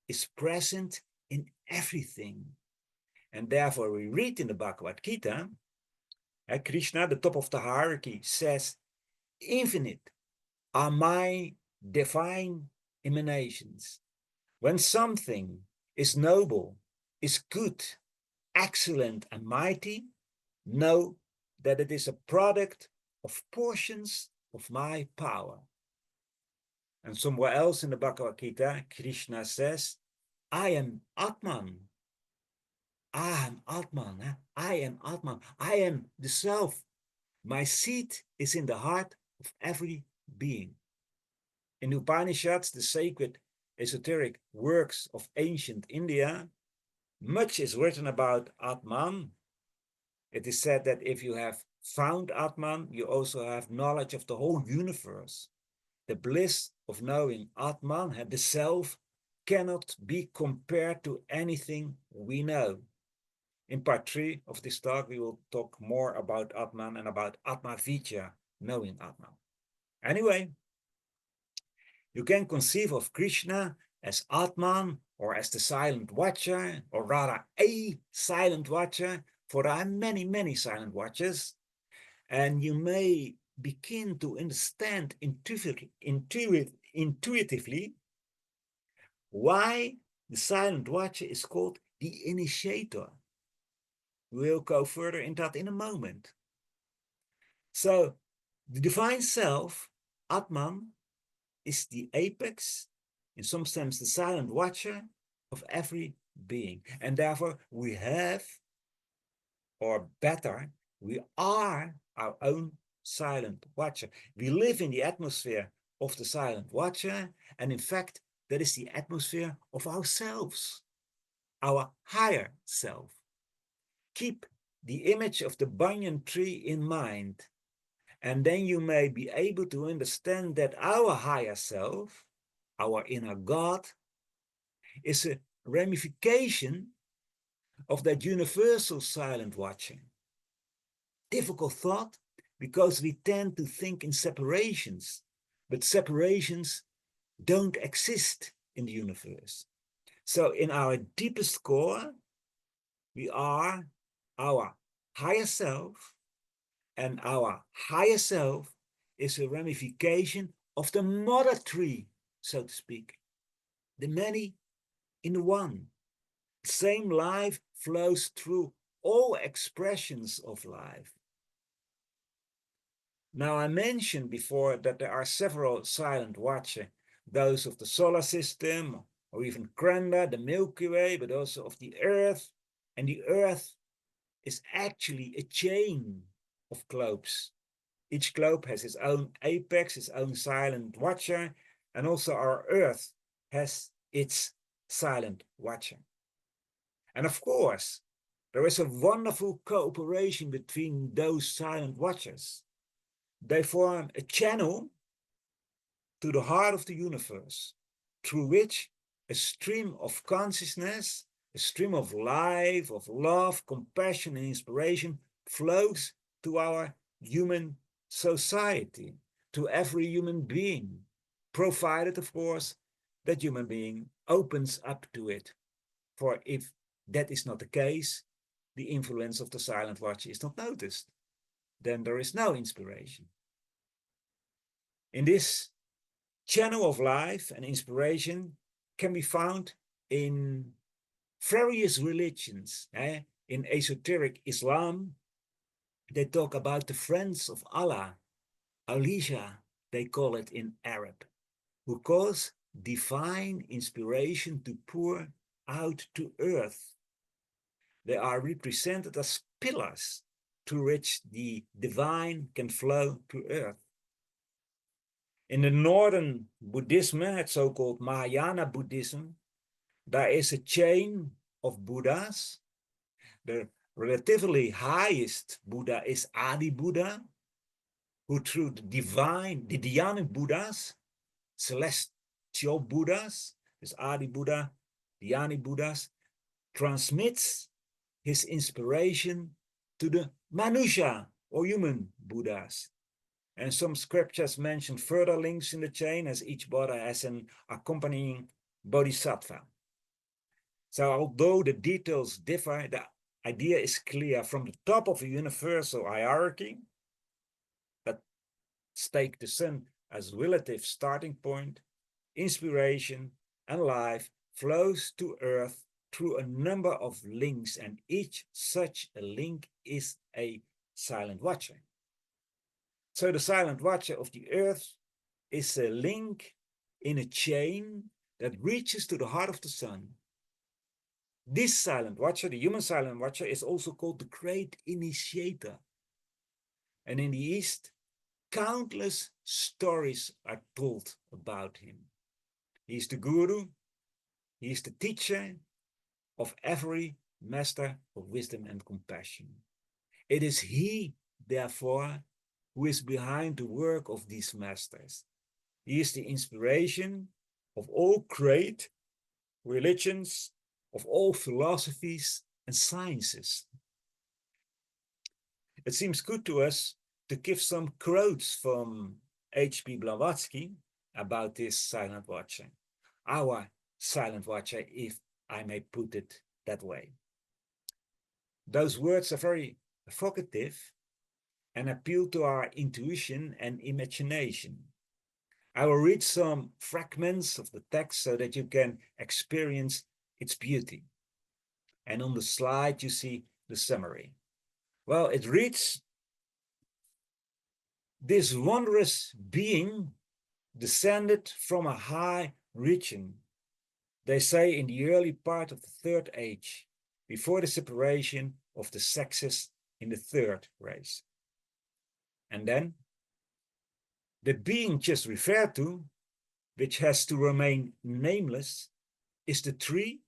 S1: is present in everything. And therefore we read in the Bhagavad Gita, Krishna, the top of the hierarchy, says, infinite are my divine emanations. When something is noble, is good, excellent and mighty, know that it is a product of portions of my power. And somewhere else in the Bhagavad Gita, Krishna says, I am Atman. I am Atman. I am Atman. I am the self. My seat is in the heart of every being. In the Upanishads, the sacred esoteric works of ancient India, much is written about Atman. It is said that if you have found Atman, you also have knowledge of the whole universe. The bliss of knowing Atman, the self, cannot be compared to anything we know. In part 3 of this talk, we will talk more about Atman and about Ātma-Vidyā, knowing Atman. Anyway, You can conceive of Krishna as Atman, or as the silent watcher, or rather a silent watcher, for there are many, many silent watchers, and you may begin to understand intuitively why the silent watcher is called the Initiator. We'll go further in that in a moment. So, the divine self, Atman, is the apex, in some sense the silent watcher of every being. And therefore we have, or better, we are our own silent watcher. We live in the atmosphere of the silent watcher, and in fact, that is the atmosphere of ourselves, our higher self. Keep the image of the banyan tree in mind, and then you may be able to understand that our higher self, our inner God, is a ramification of that universal silent watching. Difficult thought, because we tend to think in separations, but separations don't exist in the universe. So in our deepest core, we are our higher self, and our higher self is a ramification of the mother tree, so to speak. The many in the one. The same life flows through all expressions of life. Now, I mentioned before that there are several silent watchers, those of the solar system, or even grander, the Milky Way, but also of the Earth. And the Earth is actually a chain of globes. Each globe has its own apex, its own silent watcher, and also our Earth has its silent watcher. And of course, there is a wonderful cooperation between those silent watchers. They form a channel to the heart of the universe, through which a stream of consciousness, a stream of life, of love, compassion, and inspiration flows to our human society, to every human being, provided, of course, that human being opens up to it. For if that is not the case, the influence of the silent watcher is not noticed. Then there is no inspiration. In this channel of life and inspiration can be found in various religions. In esoteric Islam, they talk about the friends of Allah, Alisha, they call it in Arab, who cause divine inspiration to pour out to earth. They are represented as pillars through which the divine can flow to earth. In the northern Buddhism, it's so-called Mahayana Buddhism, there is a chain of Buddhas. The relatively highest Buddha is Adi Buddha, who through the Dhyanic Buddhas, celestial Buddhas, this Adi Buddha, Dhyanic Buddhas, transmits his inspiration to the Manusha, or human Buddhas. And some scriptures mention further links in the chain, as each Buddha has an accompanying bodhisattva. So although the details differ, the idea is clear. From the top of a universal hierarchy, that take the sun as relative starting point, inspiration and life flows to earth through a number of links, and each such a link is a silent watcher. So the silent watcher of the earth is a link in a chain that reaches to the heart of the sun. This silent watcher, the human silent watcher, is also called the great initiator. And in the East, countless stories are told about him. He is the guru, he is the teacher of every master of wisdom and compassion. It is he, therefore, who is behind the work of these masters. He is the inspiration of all great religions, of all philosophies and sciences. It seems good to us to give some quotes from H.P. Blavatsky, about this silent watcher, our silent watcher, if I may put it that way. Those words are very evocative and appeal to our intuition and imagination. I will read some fragments of the text so that you can experience its beauty. And on the slide you see the summary. Well, it reads, "This wondrous being descended from a high region, they say in the early part of the third age, before the separation of the sexes in the third race." And then, the being just referred to, which has to remain nameless, is the tree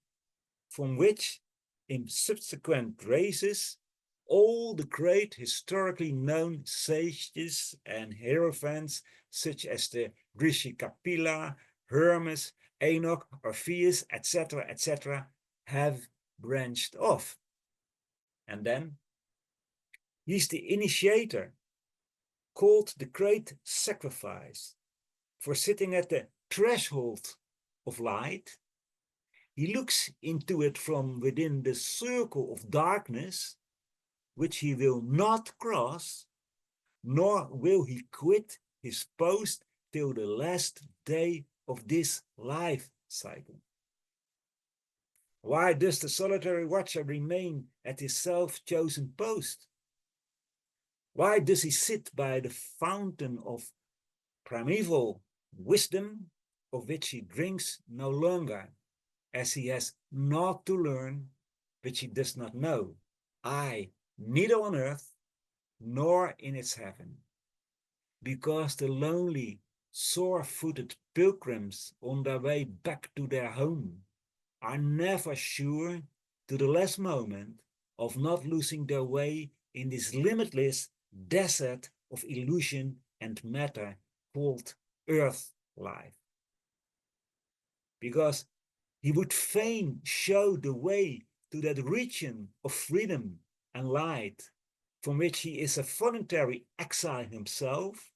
S1: from which, in subsequent races, all the great historically known sages and hierophants, such as the Rishi Kapila, Hermes, Enoch, Orpheus, etc., have branched off. And then, he's the initiator, called the great sacrifice, for sitting at the threshold of light. He looks into it from within the circle of darkness, which he will not cross, nor will he quit his post till the last day of this life cycle. Why does the solitary watcher remain at his self-chosen post? Why does he sit by the fountain of primeval wisdom, of which he drinks no longer, as he has naught to learn which he does not know, neither on earth nor in its heaven? Because the lonely, sore-footed pilgrims on their way back to their home are never sure to the last moment of not losing their way in this limitless desert of illusion and matter called earth life. Because he would fain show the way to that region of freedom and light, from which he is a voluntary exile himself,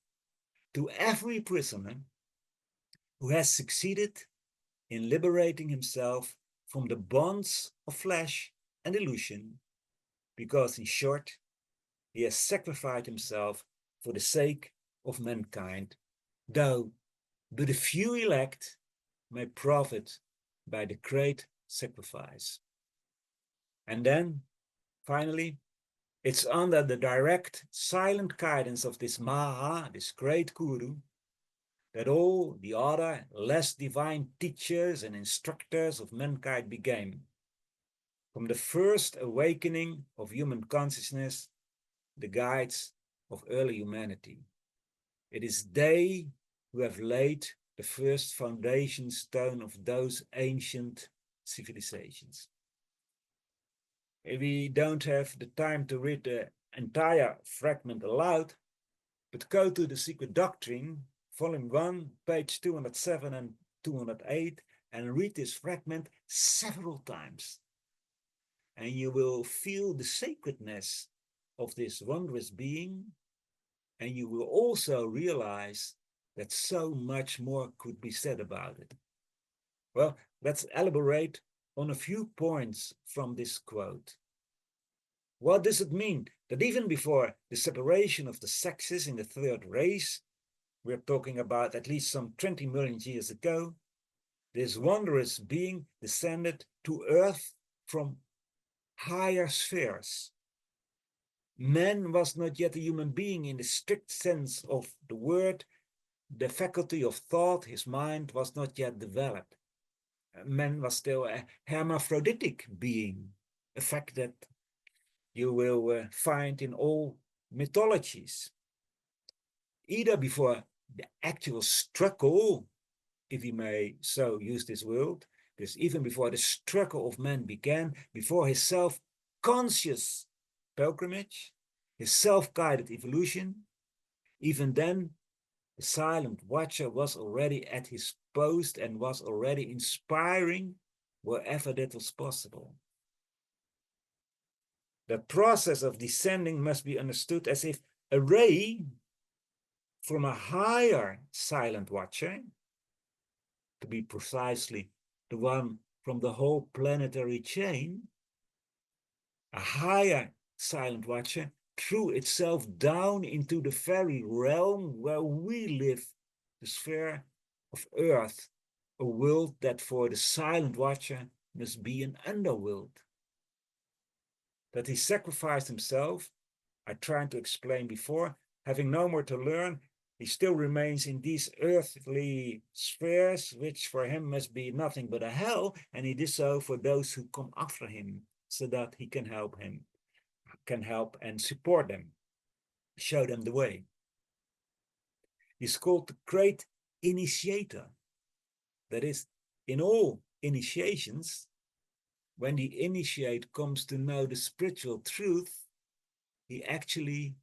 S1: to every prisoner who has succeeded in liberating himself from the bonds of flesh and illusion, because in short, he has sacrificed himself for the sake of mankind, though but a few elect may profit by the great sacrifice. And then, finally, it's under the direct, silent guidance of this Maha, this great Guru, that all the other less divine teachers and instructors of mankind began. From the first awakening of human consciousness, the guides of early humanity. It is they who have laid the first foundation stone of those ancient civilizations. We don't have the time to read the entire fragment aloud, but go to the Secret Doctrine, volume 1, page 207 and 208, and read this fragment several times. And you will feel the sacredness of this wondrous being, and you will also realize that so much more could be said about it. Well, let's elaborate on a few points from this quote. What does it mean that even before the separation of the sexes in the third race, we're talking about at least some 20 million years ago, this wondrous being descended to earth from higher spheres? Man was not yet a human being in the strict sense of the word. The faculty of thought, his mind, was not yet developed. Man was still a hermaphroditic being, a fact that you will find in all mythologies. Either before the actual struggle, if we may so use this word, because even before the struggle of man began, before his self-conscious pilgrimage, his self-guided evolution, even then, the silent watcher was already at his post and was already inspiring wherever that was possible. The process of descending must be understood as if a ray from a higher silent watcher, to be precisely the one from the whole planetary chain, a higher silent watcher threw itself down into the very realm where we live, the sphere of Earth, a world that for the silent watcher must be an underworld. That he sacrificed himself, I tried to explain before, having no more to learn, he still remains in these earthly spheres, which for him must be nothing but a hell, and he did so for those who come after him, so that he can help and support them, show them the way. He's called the great Initiator. That is, in all initiations, when the initiate comes to know the spiritual truth, he actually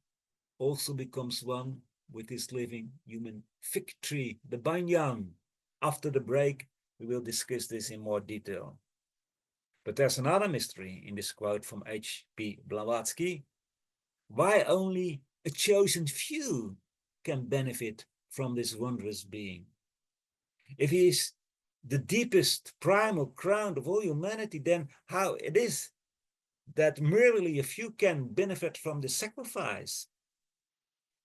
S1: also becomes one with this living human fig tree, the Banyan. After the break, we will discuss this in more detail. But there's another mystery in this quote from H.P. Blavatsky. Why only a chosen few can benefit from this wondrous being? If he is the deepest primal crown of all humanity, then how it is that merely a few can benefit from the sacrifice?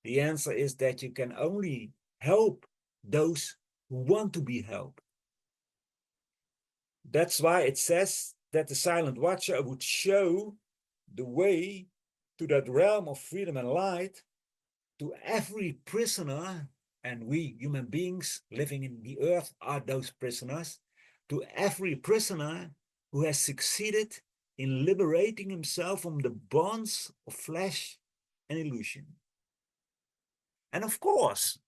S1: The answer is that you can only help those who want to be helped. That's why it says that the silent watcher would show the way to that realm of freedom and light to every prisoner, and we human beings living in the earth are those prisoners, to every prisoner who has succeeded in liberating himself from the bonds of flesh and illusion. And of course,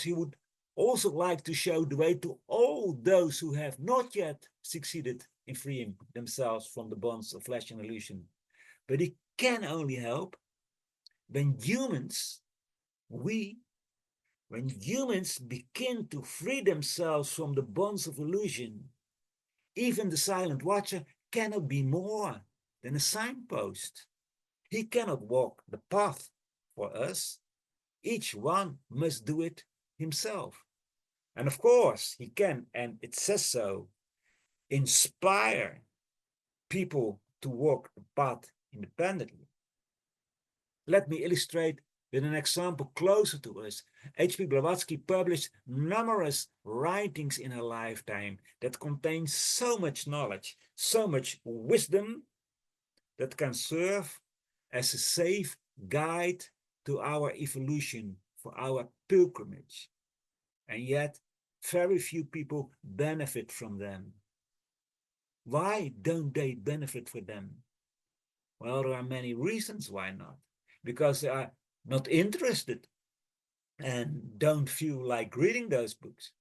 S1: he would also like to show the way to all those who have not yet succeeded in freeing themselves from the bonds of flesh and illusion. But he can only help when humans begin to free themselves from the bonds of illusion. Even the silent watcher cannot be more than a signpost. He cannot walk the path for us. Each one must do it himself. And of course, he can, and it says so, inspire people to walk the path independently. Let me illustrate with an example closer to us. H.P. Blavatsky published numerous writings in her lifetime that contain so much knowledge, so much wisdom that can serve as a safe guide to our evolution, for our pilgrimage. And yet, very few people benefit from them. Why don't they benefit from them? Well, there are many reasons why not. Because they are not interested and don't feel like reading those books.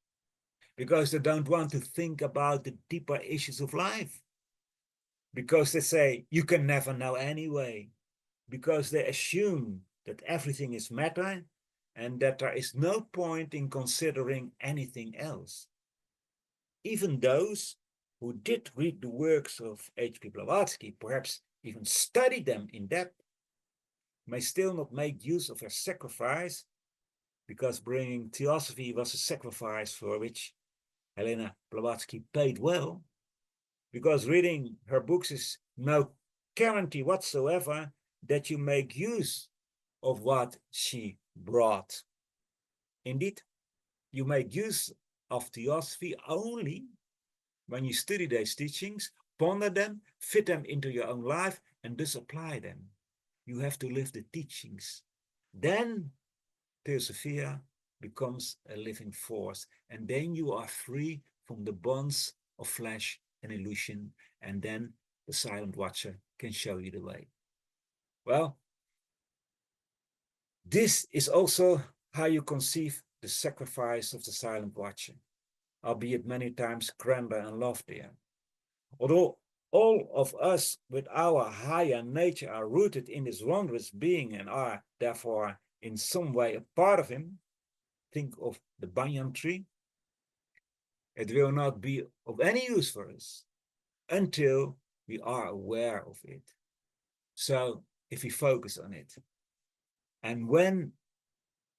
S1: Because they don't want to think about the deeper issues of life. Because they say, you can never know anyway. Because they assume that everything is matter and that there is no point in considering anything else. Even those who did read the works of H.P. Blavatsky, perhaps even study them in depth, may still not make use of her sacrifice, because bringing Theosophy was a sacrifice for which Helena Blavatsky paid well, because reading her books is no guarantee whatsoever that you make use of what she brought. Indeed, you make use of Theosophy only when you study these teachings, ponder them, fit them into your own life, and thus apply them. You have to live the teachings. Then Theosophia becomes a living force, and then you are free from the bonds of flesh and illusion, and then the silent watcher can show you the way. Well, this is also how you conceive the sacrifice of the silent watcher, albeit many times grander and loftier. Although all of us with our higher nature are rooted in this wondrous being and are therefore in some way a part of him, think of the banyan tree, it will not be of any use for us until we are aware of it. So if we focus on it. And when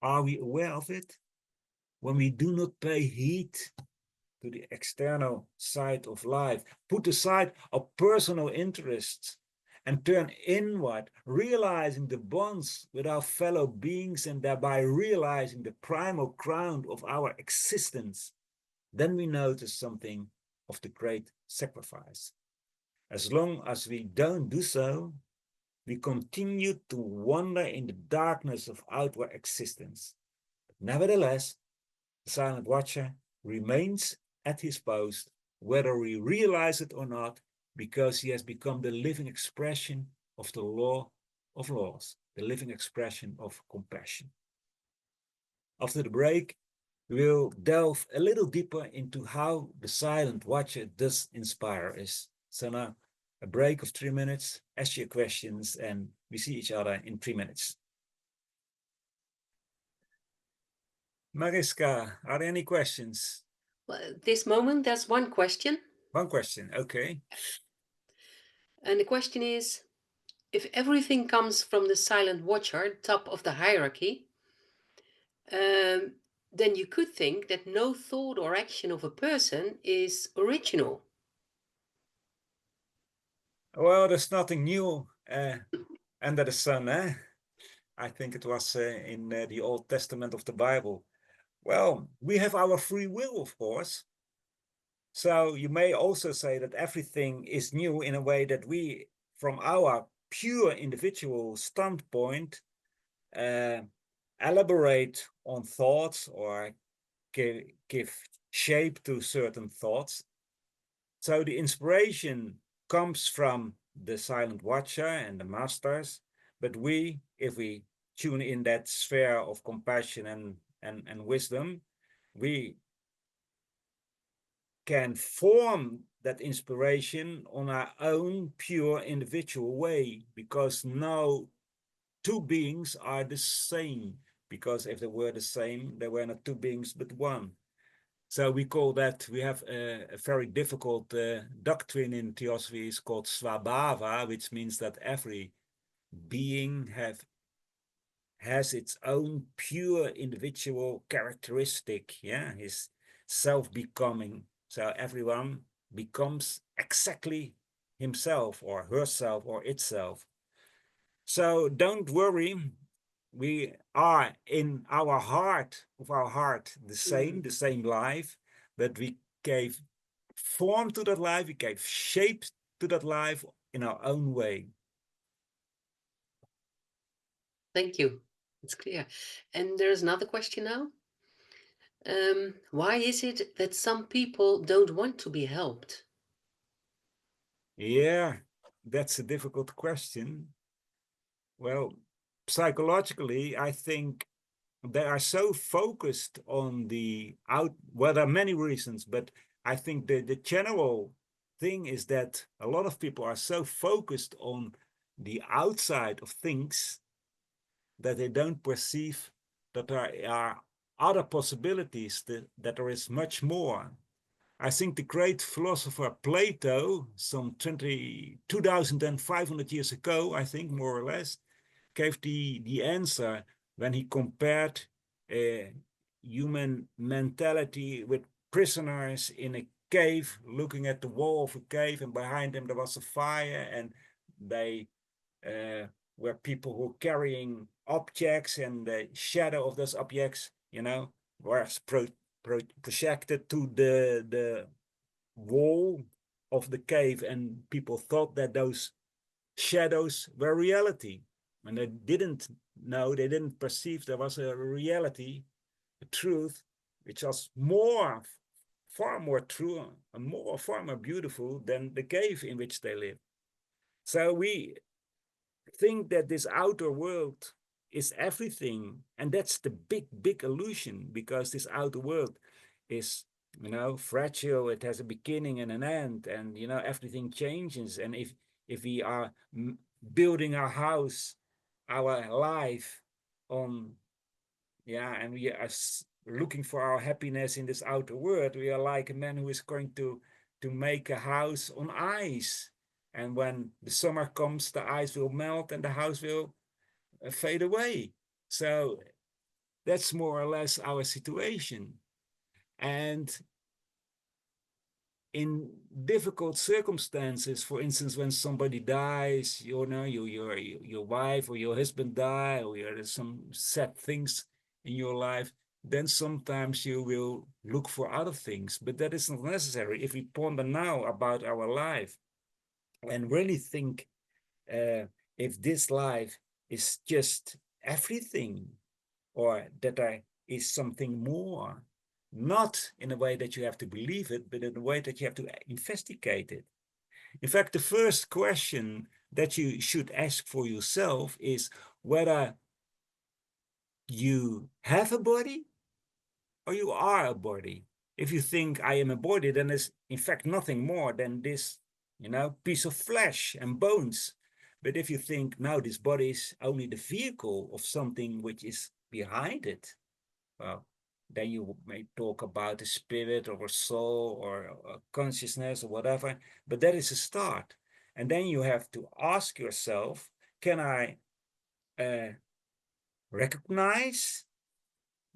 S1: are we aware of it? When we do not pay heed to the external side of life, put aside our personal interests, and turn inward, realizing the bonds with our fellow beings and thereby realizing the primal ground of our existence, then we notice something of the great sacrifice. As long as we don't do so, we continue to wander in the darkness of outward existence. Nevertheless, the silent watcher remains at his post, whether we realize it or not, because he has become the living expression of the law of laws, the living expression of compassion. After the break, we will delve a little deeper into how the silent watcher does inspire us. So now, a break of 3 minutes, ask your questions, and we see each other in 3 minutes. Mariska, are there any questions?
S2: Well, at this moment, there's one question.
S1: One question, okay.
S2: And the question is, if everything comes from the silent watcher, top of the hierarchy, then you could think that no thought or action of a person is original.
S1: Well, there's nothing new under the sun, eh? I think it was in the Old Testament of the Bible. Well, we have our free will, of course. So you may also say that everything is new in a way that we, from our pure individual standpoint, elaborate on thoughts or give shape to certain thoughts. So the inspiration comes from the silent watcher and the masters, but we, if we tune in that sphere of compassion and wisdom, we can form that inspiration on our own pure individual way, because no two beings are the same, because if they were the same, there were not two beings but one. So we call that, we have a very difficult doctrine in Theosophy, is called Svabhava, which means that every being has its own pure individual characteristic, yeah, his self-becoming. So everyone becomes exactly himself or herself or itself. So don't worry, we are in our heart, the same life, but we gave form to that life, we gave shape to that life in our own way.
S2: Thank you. It's clear. And there's another question now. Why is it that some people don't want to be helped?
S1: Yeah, that's a difficult question. Well, psychologically, I think they are so focused on the out, well, there are many reasons, but I think the general thing is that a lot of people are so focused on the outside of things that they don't perceive that there are other possibilities, that there is much more. I think the great philosopher Plato, some 2,500 years ago, I think, more or less, gave the answer when he compared human mentality with prisoners in a cave, looking at the wall of a cave, and behind them there was a fire, and they were people who were carrying objects, and the shadow of those objects, was projected to the wall of the cave, and people thought that those shadows were reality. And they didn't know, they didn't perceive there was a reality, a truth, which was far more true and far more beautiful than the cave in which they lived. So we think that this outer world is everything, and that's the big illusion, because this outer world is, fragile. It has a beginning and an end, and everything changes. And if we are building our house, our life on, and we are looking for our happiness in this outer world, we are like a man who is going to make a house on ice. And when the summer comes, the ice will melt and the house will fade away. So that's more or less our situation. And in difficult circumstances, for instance, when somebody dies, you know, your wife or your husband die, or there's some sad things in your life, then sometimes you will look for other things, but that is not necessary. If we ponder now about our life and really think if this life is just everything, or that there is something more, not in a way that you have to believe it, but in a way that you have to investigate it. In fact, the first question that you should ask for yourself is whether you have a body or you are a body. If you think I am a body, then it's in fact nothing more than this, you know, piece of flesh and bones. But if you think, no, this body is only the vehicle of something which is behind it, well, then you may talk about a spirit or a soul or a consciousness or whatever, but that is a start. And then you have to ask yourself, can I recognize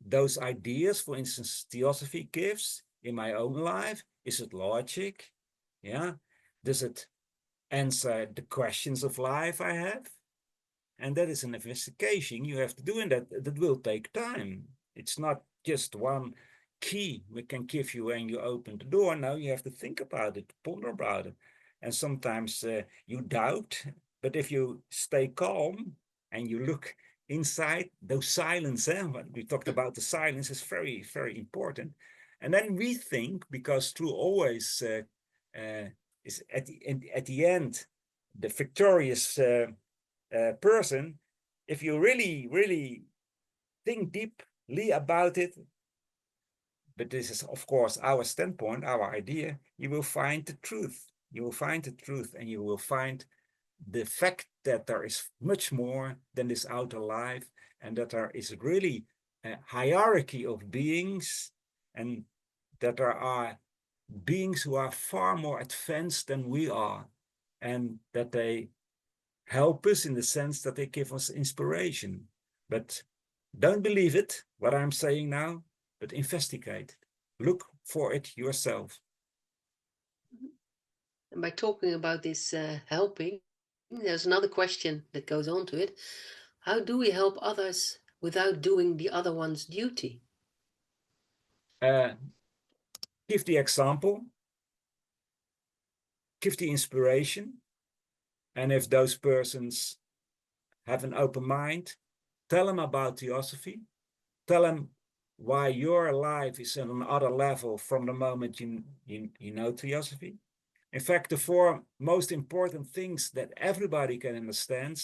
S1: those ideas, for instance, Theosophy gives in my own life? Is it logic? Yeah. Does it answer the questions of life I have? And that is an investigation you have to do, and that will take time. It's not just one key we can give you when you open the door. Now you have to think about it, ponder about it. And sometimes you doubt, but if you stay calm and you look inside, those silence, we talked about the silence is very, very important. And then we think, because true always is at the end, the victorious person, if you really think deeply about it, but this is of course our standpoint, our idea, you will find the truth. You will find the truth, and you will find the fact that there is much more than this outer life, and that there is really a hierarchy of beings, and that there are beings who are far more advanced than we are, and that they help us in the sense that they give us inspiration. But don't believe it, what I'm saying now, but investigate. Look for it yourself.
S2: And by talking about this helping, there's another question that goes on to it. How do we help others without doing the other one's duty?
S1: Give the example, give the inspiration, and if those persons have an open mind, tell them about Theosophy, tell them why your life is on another level from the moment you know Theosophy. In fact, the four most important things that everybody can understand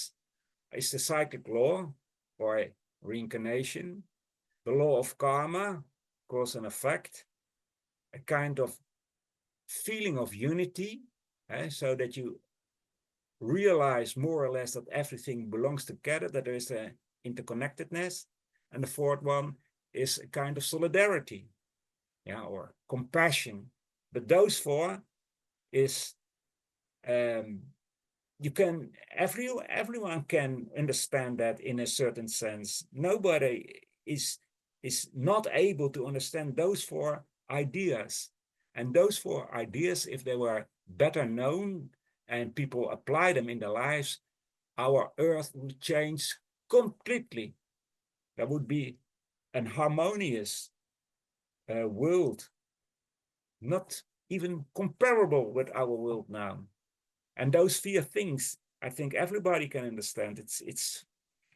S1: is the cyclic law, or reincarnation, the law of karma, cause and effect, a kind of feeling of unity, so that you realize more or less that everything belongs together, that there is an interconnectedness. And the fourth one is a kind of solidarity, or compassion. But those four is everyone can understand that in a certain sense. Nobody is not able to understand those four ideas. And those four ideas, if they were better known and people apply them in their lives, our earth would change completely. There would be an harmonious world, not even comparable with our world now. And those four things, I think everybody can understand.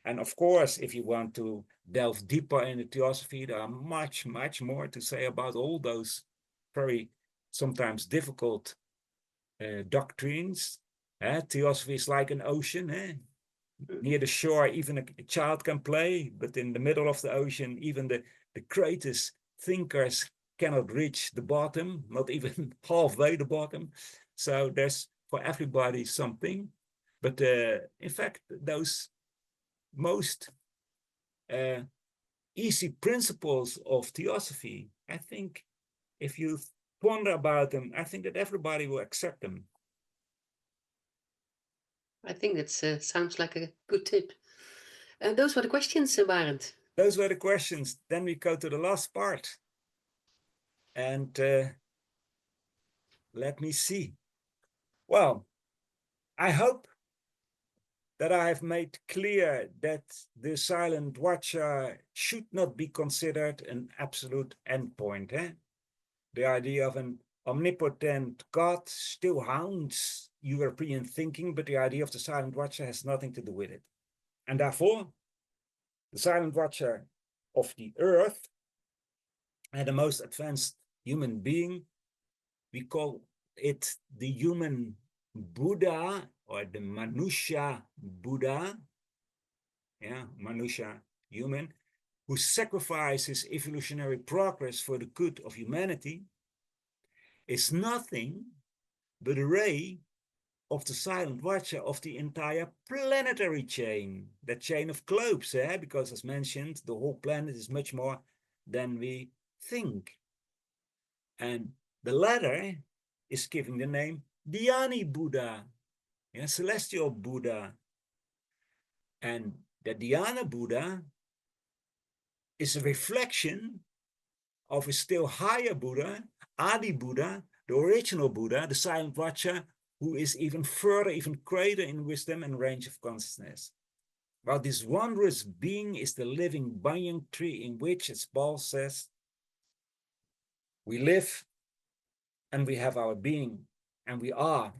S1: And of course, if you want to delve deeper into Theosophy, there are much more to say about all those very sometimes difficult doctrines. Theosophy is like an ocean. Near the shore, even a child can play, but in the middle of the ocean, even the greatest thinkers cannot reach the bottom, not even halfway the bottom. So there's for everybody something. But in fact, those most easy principles of Theosophy, I think if you ponder about them, I think that everybody will accept them.
S2: I think that sounds like a good tip. Those were the questions, Barend.
S1: Those were the questions. Then we go to the last part. And let me see. Well, I hope that I have made clear that the silent watcher should not be considered an absolute endpoint. The idea of an omnipotent God still haunts European thinking, but the idea of the silent watcher has nothing to do with it. And therefore, the silent watcher of the earth and the most advanced human being, we call it the human Buddha or the Manusha Buddha, Manusha, human, who sacrifices evolutionary progress for the good of humanity, is nothing but a ray of the silent watcher of the entire planetary chain, that chain of globes, because as mentioned, the whole planet is much more than we think. And the latter is giving the name Dhyani Buddha, celestial Buddha. And the Dhyana Buddha is a reflection of a still higher Buddha, Adi Buddha, the original Buddha, the silent watcher, who is even further, even greater in wisdom and range of consciousness. Well, this wondrous being is the living banyan tree in which, as Paul says, we live and we have our being and we are.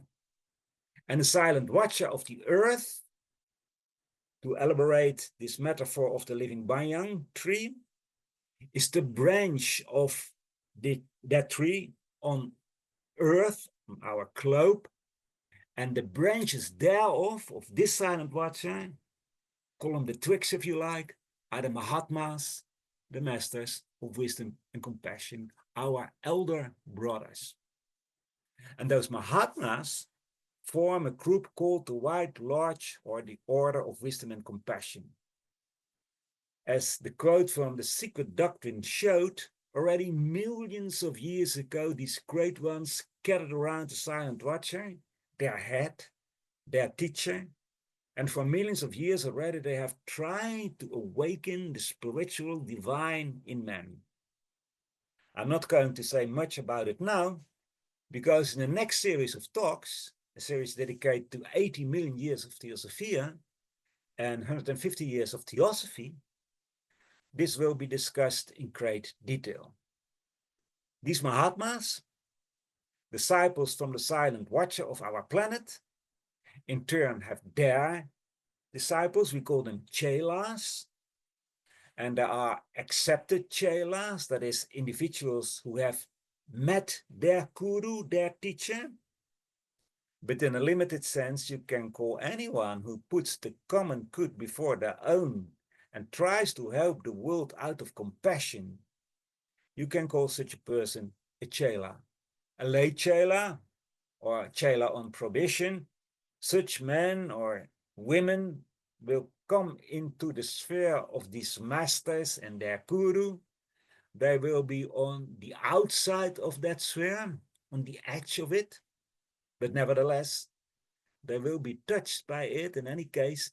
S1: And the silent watcher of the earth, to elaborate this metaphor of the living banyan tree, is the branch of that tree on earth, on our globe, and the branches thereof, of this silent watcher, call them the twigs if you like, are the Mahatmas, the masters of wisdom and compassion, our elder brothers. And those Mahatmas form a group called the White Lodge, or the Order of Wisdom and Compassion. As the quote from the Secret Doctrine showed, already millions of years ago, these great ones gathered around the silent watcher, their head, their teacher, and for millions of years already they have tried to awaken the spiritual divine in man. I'm not going to say much about it now, because in the next series of talks, a series dedicated to 80 million years of Theosophia and 150 years of Theosophy, this will be discussed in great detail. These Mahatmas, disciples from the silent watcher of our planet, in turn have their disciples, we call them chelas, and there are accepted chelas, that is, individuals who have met their guru, their teacher. But in a limited sense, you can call anyone who puts the common good before their own and tries to help the world out of compassion. You can call such a person a chela, a lay chela, or a chela on probation. Such men or women will come into the sphere of these masters and their guru. They will be on the outside of that sphere, on the edge of it, but nevertheless, they will be touched by it. In any case,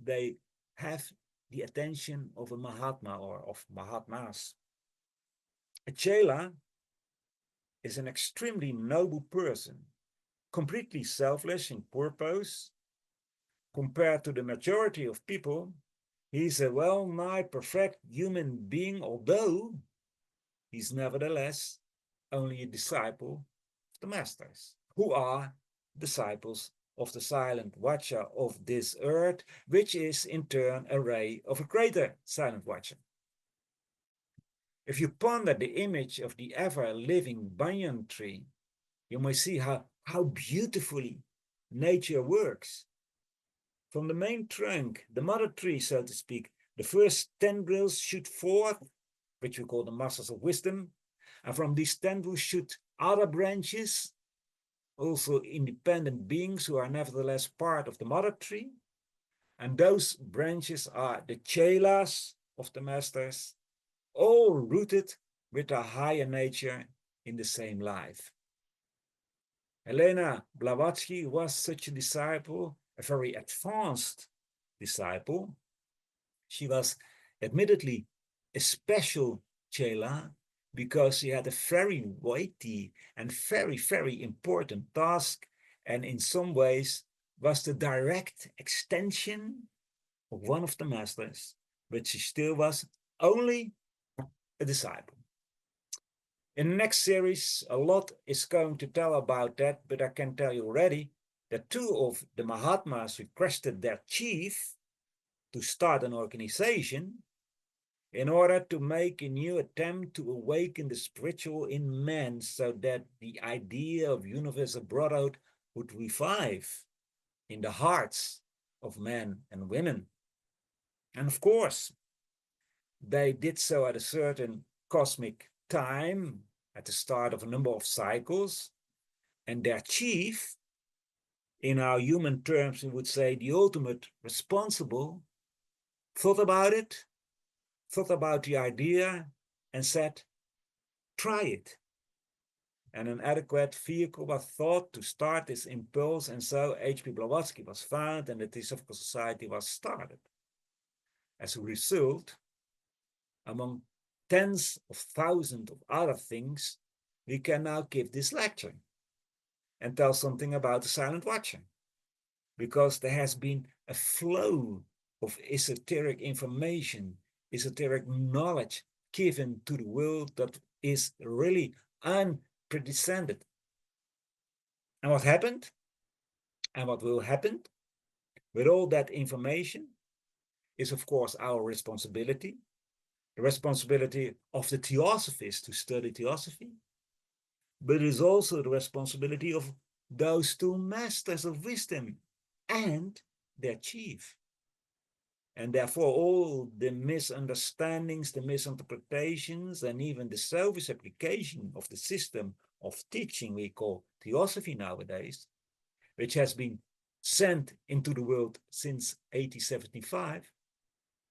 S1: they have the attention of a Mahatma or of Mahatmas. A chela is an extremely noble person, completely selfless in purpose. Compared to the majority of people, he's a well-nigh perfect human being, although he's nevertheless only a disciple of the masters, who are disciples of the silent watcher of this earth, which is in turn a ray of a greater silent watcher. If you ponder the image of the ever-living banyan tree, you may see how beautifully nature works. From the main trunk, the mother tree, so to speak, the first tendrils shoot forth, which we call the muscles of wisdom, and from these tendrils shoot other branches, also independent beings who are nevertheless part of the mother tree, and those branches are the chelas of the masters, all rooted with a higher nature in the same life. Helena Blavatsky was such a disciple, a very advanced disciple. She was admittedly a special chela because he had a very weighty and very, very important task, and in some ways was the direct extension of one of the masters, but he still was only a disciple. In the next series, a lot is going to tell about that, but I can tell you already that two of the Mahatmas requested their chief to start an organization in order to make a new attempt to awaken the spiritual in man, so that the idea of universal brotherhood would revive in the hearts of men and women. And of course, they did so at a certain cosmic time, at the start of a number of cycles, and their chief, in our human terms, we would say the ultimate responsible, thought about it, thought about the idea, and said, try it. And an adequate vehicle was thought to start this impulse, and so H.P. Blavatsky was found and the Theosophical Society was started. As a result, among tens of thousands of other things, we can now give this lecture and tell something about the silent watcher, because there has been a flow of esoteric information, esoteric knowledge given to the world that is really unprecedented. And what happened, and what will happen with all that information is, of course, our responsibility, the responsibility of the Theosophists to study Theosophy, but it is also the responsibility of those two masters of wisdom and their chief. And therefore all the misunderstandings, the misinterpretations, and even the selfish application of the system of teaching we call Theosophy nowadays, which has been sent into the world since 1875,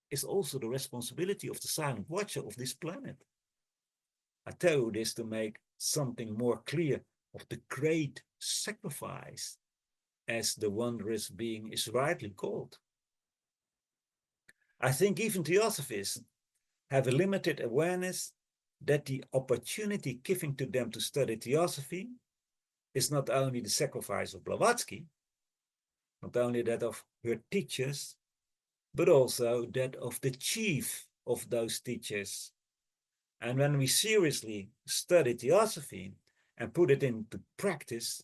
S1: is also the responsibility of the silent watcher of this planet. I tell you this to make something more clear of the great sacrifice, as the wondrous being is rightly called. I think even Theosophists have a limited awareness that the opportunity given to them to study Theosophy is not only the sacrifice of Blavatsky, not only that of her teachers, but also that of the chief of those teachers. And when we seriously study Theosophy and put it into practice,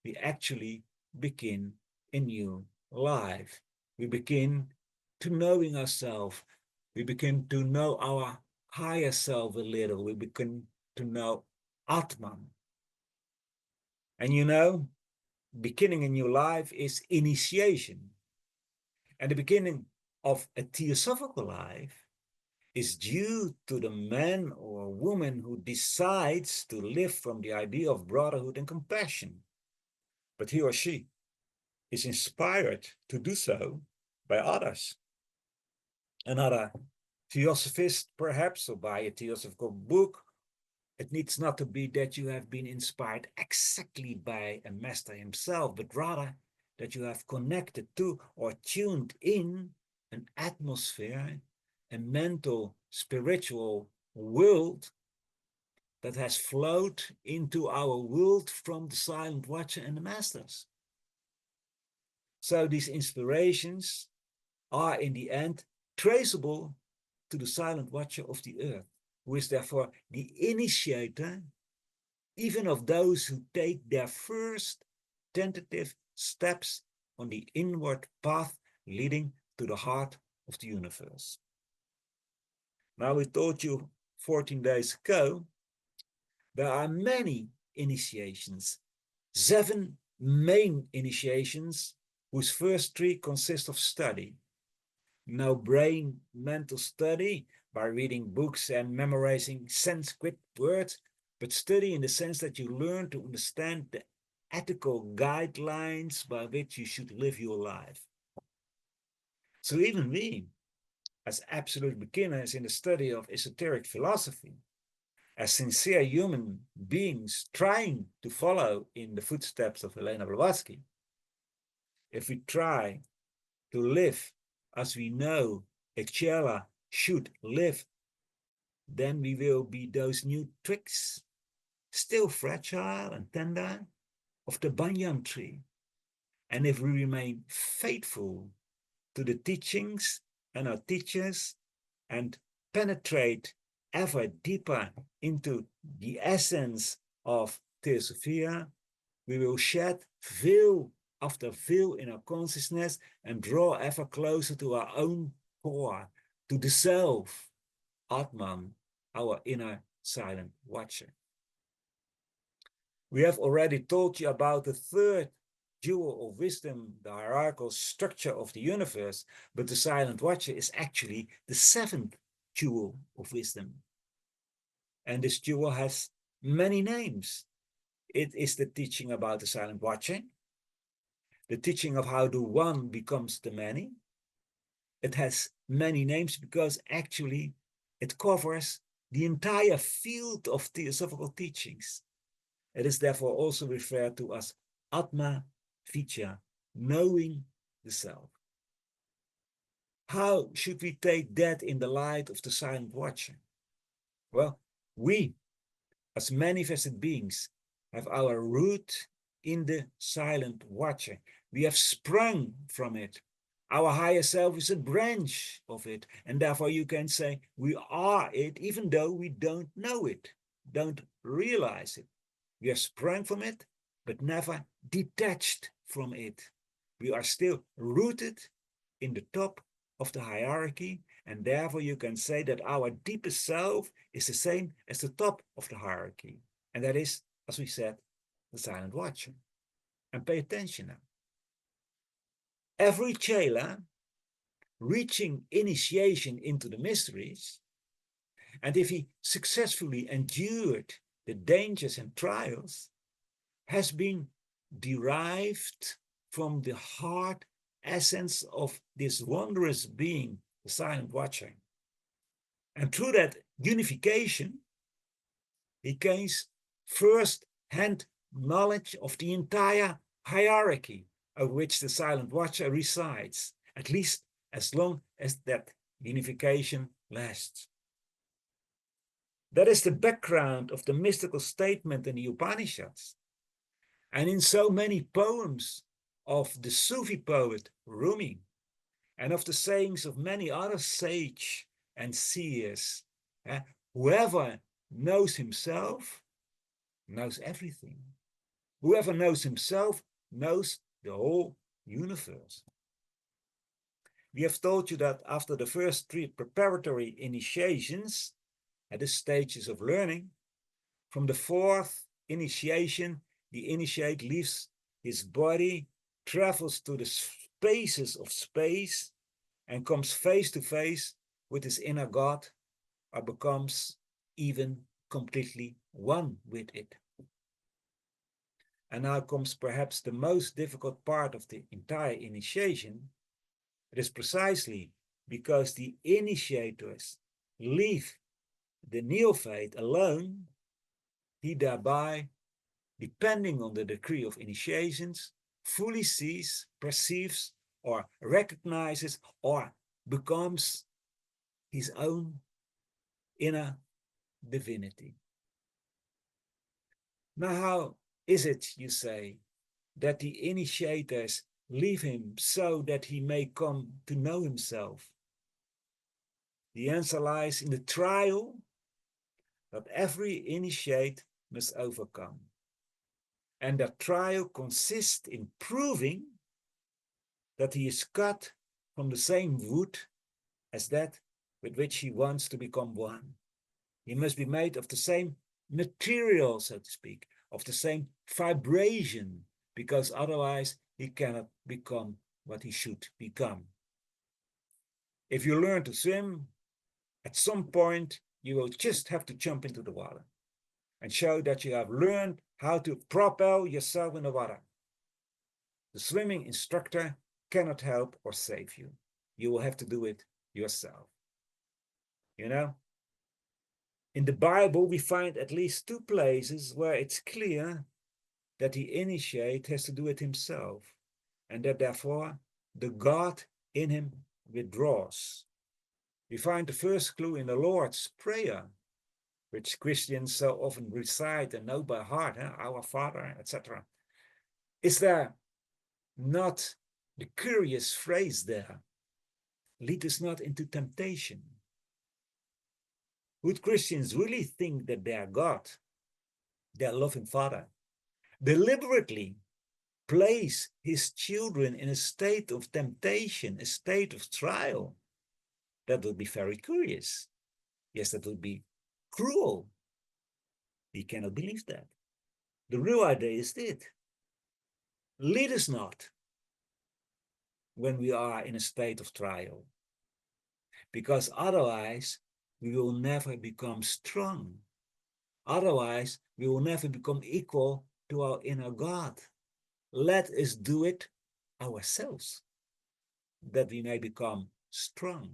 S1: we actually begin a new life. We begin to knowing ourselves. We begin to know our higher self a little. We begin to know Atman. And you know, beginning a new life is initiation. And the beginning of a theosophical life is due to the man or woman who decides to live from the idea of brotherhood and compassion. But he or she is inspired to do so by others. Another theosophist, perhaps, or by a theosophical book. It needs not to be that you have been inspired exactly by a master himself, but rather that you have connected to or tuned in an atmosphere, a mental, spiritual world that has flowed into our world from the silent watcher and the masters. So these inspirations are in the end traceable to the silent watcher of the earth, who is therefore the initiator, even of those who take their first tentative steps on the inward path leading to the heart of the universe. Now, we told you 14 days ago, there are many initiations, 7 main initiations, whose first 3 consist of study. No brain mental study by reading books and memorizing Sanskrit words, but study in the sense that you learn to understand the ethical guidelines by which you should live your life. So even we, as absolute beginners in the study of esoteric philosophy, as sincere human beings trying to follow in the footsteps of Helena Blavatsky, if we try to live as we know a chela should live, then we will be those new twigs, still fragile and tender, of the banyan tree. And if we remain faithful to the teachings and our teachers and penetrate ever deeper into the essence of Theosophical, we will shed veil after veil in our consciousness and draw ever closer to our own core, to the self, Atman, our inner silent watcher. We have already told you about the third jewel of wisdom, the hierarchical structure of the universe, but the silent watcher is actually the seventh jewel of wisdom. And this jewel has many names. It is the teaching about the silent watcher, the teaching of how the one becomes the many. It has many names because actually it covers the entire field of Theosophical teachings. It is therefore also referred to as Ātma-Vidyā, knowing the self. How should we take that in the light of the silent watcher? Well, we, as manifested beings, have our root in the silent watcher. We have sprung from it. Our higher self is a branch of it, and therefore you can say we are it, even though we don't know it, don't realize it. We have sprung from it, but never detached from it. We are still rooted in the top of the hierarchy, and therefore you can say that our deepest self is the same as the top of the hierarchy. And that is, as we said, the silent watcher. And pay attention now. Every chela reaching initiation into the mysteries, and if he successfully endured the dangers and trials, has been derived from the heart essence of this wondrous being, the silent watcher. And through that unification, he gains first-hand knowledge of the entire hierarchy of which the silent watcher resides, at least as long as that unification lasts. That is the background of the mystical statement in the Upanishads. And in so many poems of the Sufi poet Rumi, and of the sayings of many other sage and seers, whoever knows himself knows everything. Whoever knows himself knows the whole universe. We have told you that after the first three preparatory initiations, at the stages of learning, from the fourth initiation, the initiate leaves his body, travels to the spaces of space, and comes face to face with his inner God, or becomes even completely one with it. And now comes perhaps the most difficult part of the entire initiation. It is precisely because the initiators leave the neophyte alone, he thereby, depending on the degree of initiations, fully sees, perceives, or recognizes, or becomes his own inner divinity. Now, how is it, you say, that the initiators leave him so that he may come to know himself? The answer lies in the trial that every initiate must overcome. And that trial consists in proving that he is cut from the same wood as that with which he wants to become one. He must be made of the same material, so to speak, of the same vibration, because otherwise he cannot become what he should become. If you learn to swim, at some point you will just have to jump into the water and show that you have learned how to propel yourself in the water. The swimming instructor cannot help or save you. You will have to do it yourself. You know, in the Bible, we find at least two places where it's clear that the initiate has to do it himself, and that therefore the God in him withdraws. We find the first clue in the Lord's Prayer, which Christians so often recite and know by heart, Our Father, etc. Is there not the curious phrase there? Lead us not into temptation. Would Christians really think that their God, their loving Father, deliberately place his children in a state of temptation, a state of trial? That would be very curious. Yes, that would be cruel. We cannot believe that. The real idea is this: lead us not when we are in a state of trial, because otherwise we will never become strong. Otherwise, we will never become equal to our inner God. Let us do it ourselves, that we may become strong.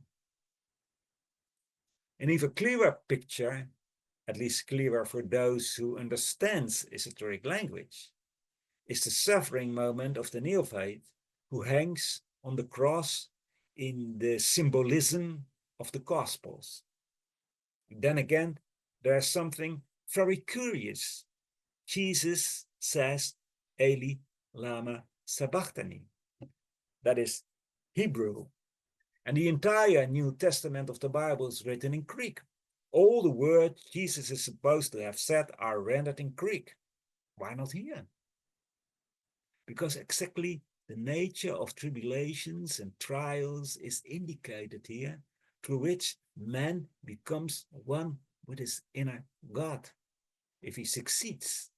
S1: An even clearer picture, at least clearer for those who understand esoteric language, is the suffering moment of the neophyte who hangs on the cross in the symbolism of the Gospels. Then again, there's something very curious. Jesus says, Eli lama sabachthani. That is Hebrew. And the entire New Testament of the Bible is written in Greek. All the words Jesus is supposed to have said are rendered in Greek. Why not here? Because exactly the nature of tribulations and trials is indicated here, through which man becomes one with his inner God, if he succeeds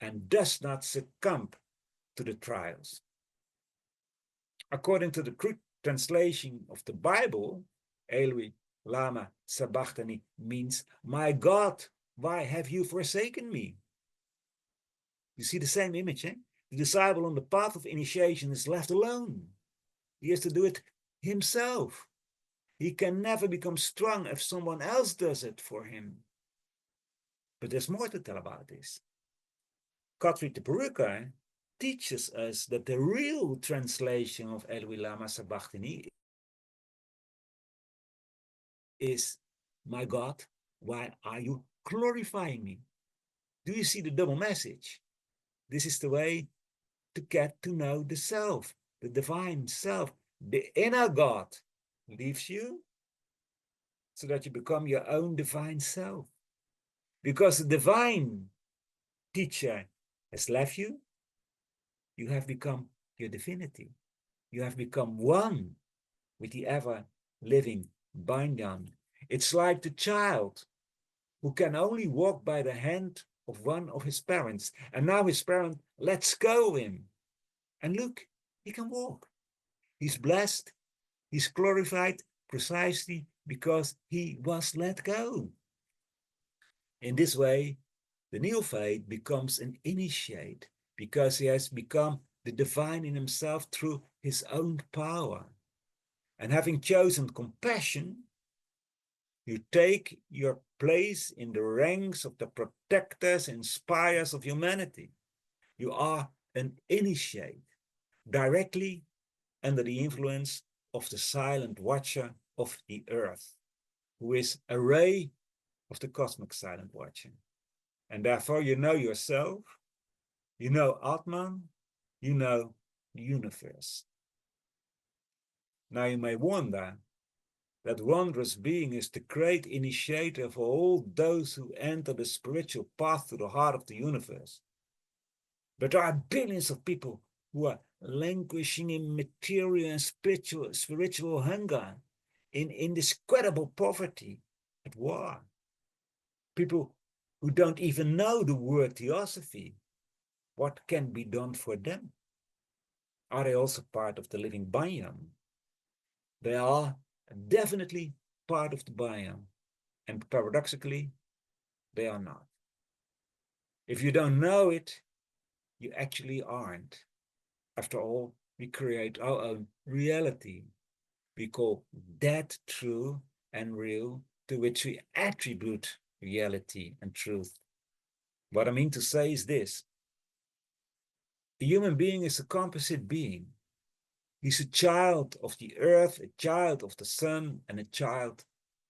S1: and does not succumb to the trials. According to the Greek translation of the Bible, Eli lama sabachthani means, my God, why have you forsaken me? You see the same image, eh? The disciple on the path of initiation is left alone. He has to do it himself. He can never become strong if someone else does it for him. But there's more to tell about this. Gottfried de Bruycker teaches us that the real translation of Eli lama sabachthani is, my God, why are you glorifying me? Do you see the double message? This is the way to get to know the self, the divine self. The inner God leaves you so that you become your own divine self. Because the divine teacher has left you, you have become your divinity. You have become one with the ever-living-Banyan. It's like the child who can only walk by the hand of one of his parents. And now his parent lets go of him. And look, he can walk. He's blessed. He's glorified precisely because he was let go. In this way, the neophyte becomes an initiate because he has become the divine in himself through his own power. And having chosen compassion, you take your place in the ranks of the protectors and inspirers of humanity. You are an initiate, directly under the influence of the silent watcher of the earth, who is a ray of the cosmic silent watcher. And therefore you know yourself, you know Atman, you know the universe. Now you may wonder, that wondrous being is the great initiator for all those who enter the spiritual path to the heart of the universe. But there are billions of people who are languishing in material and spiritual hunger, in indescribable poverty, at war. People who don't even know the word Theosophy. What can be done for them? Are they also part of the living Banyan? They are definitely part of the Banyan, and paradoxically, they are not. If you don't know it, you actually aren't. After all, we create our own reality. We call that true and real, to which we attribute reality and truth. What I mean to say is this: a human being is a composite being. He's a child of the earth, a child of the sun, and a child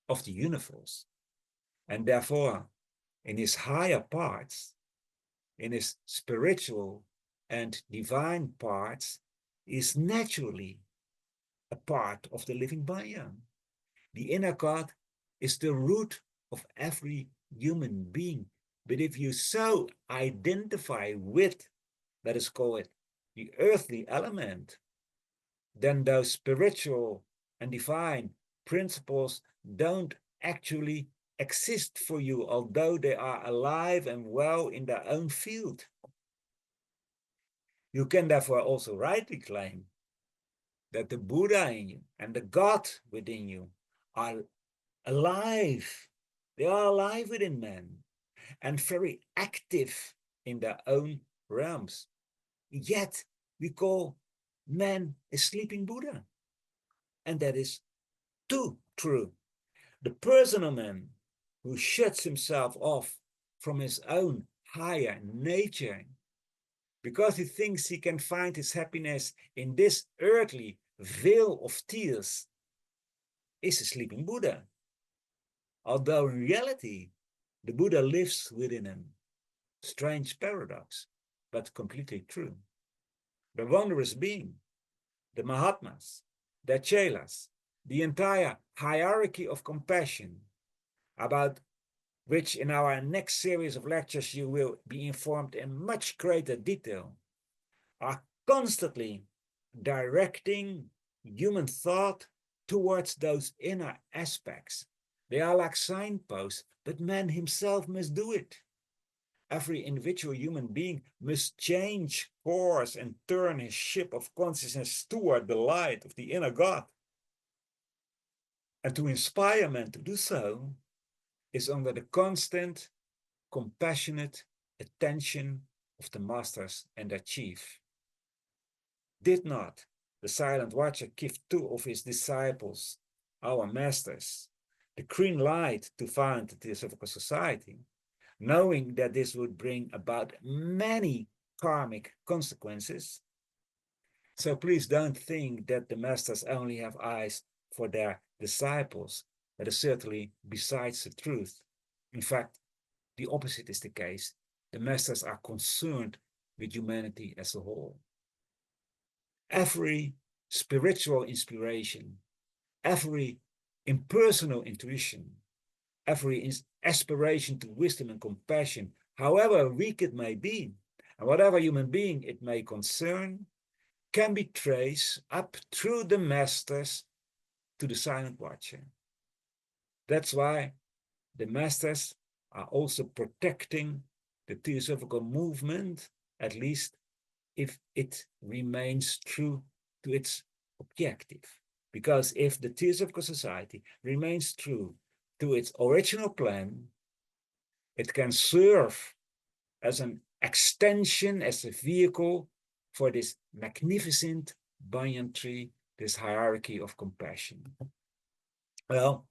S1: of the universe. And therefore, in his higher parts, in his spiritual and divine parts, is naturally a part of the living Banyan. The inner God is the root of every human being. But if you so identify with, let us call it, the earthly element, then those spiritual and divine principles don't actually exist for you, although they are alive and well in their own field. You can therefore also rightly claim that the Buddha in you and the God within you are alive. They are alive within man and very active in their own realms. Yet we call man a sleeping Buddha. And that is too true. The personal man who shuts himself off from his own higher nature because he thinks he can find his happiness in this earthly veil of tears is a sleeping Buddha. Although in reality, the Buddha lives within him. Strange paradox, but completely true. The wondrous being, the Mahatmas, the Chelas, the entire hierarchy of compassion, about which in our next series of lectures you will be informed in much greater detail, are constantly directing human thought towards those inner aspects. They are like signposts, but man himself must do it. Every individual human being must change course and turn his ship of consciousness toward the light of the inner God. And to inspire men to do so is under the constant, compassionate attention of the masters and their chief. Did not the silent watcher give two of his disciples, our masters, the green light to found the Theosophical Society, knowing that this would bring about many karmic consequences? So please don't think that the masters only have eyes for their disciples. That is certainly besides the truth. In fact, the opposite is the case. The masters are concerned with humanity as a whole. Every spiritual inspiration, every impersonal intuition, every aspiration to wisdom and compassion, however weak it may be, and whatever human being it may concern, can be traced up through the masters to the silent watcher. That's why the masters are also protecting the Theosophical movement, at least if it remains true to its objective. Because if the Theosophical Society remains true to its original plan, it can serve as an extension, as a vehicle for this magnificent banyan tree, this hierarchy of compassion. Well,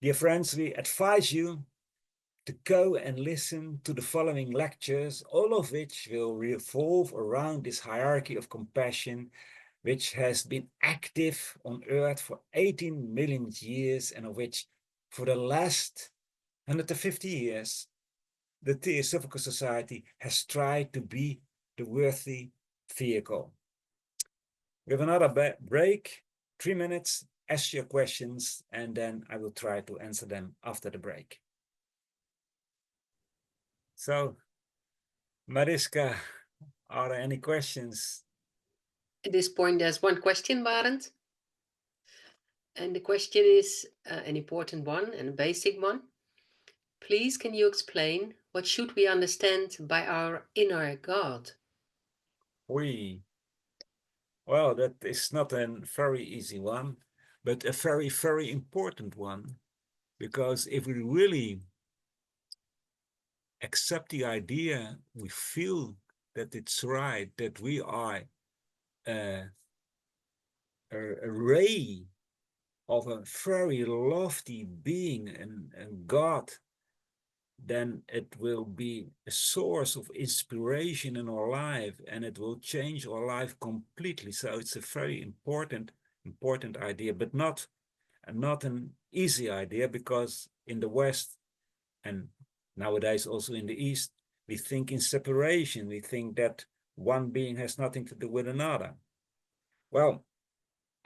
S1: dear friends, we advise you to go and listen to the following lectures, all of which will revolve around this hierarchy of compassion, which has been active on Earth for 18 million years, and of which for the last 150 years, the Theosophical Society has tried to be the worthy vehicle. We have another break, 3 minutes, ask your questions, and then I will try to answer them after the break. So, Mariska, are there any questions?
S2: At this point, there's one question, Barend. And the question is an important one and a basic one. Please, can you explain what should we understand by our inner God?
S1: Well, that is not a very easy one, but a very, very important one. Because if we really accept the idea, we feel that it's right, that we are a ray of a very lofty being and God, then it will be a source of inspiration in our life, and it will change our life completely. So it's a very important idea, but not an easy idea, because in the West and Nowadays, also in the East, we think in separation. We think that one being has nothing to do with another. Well,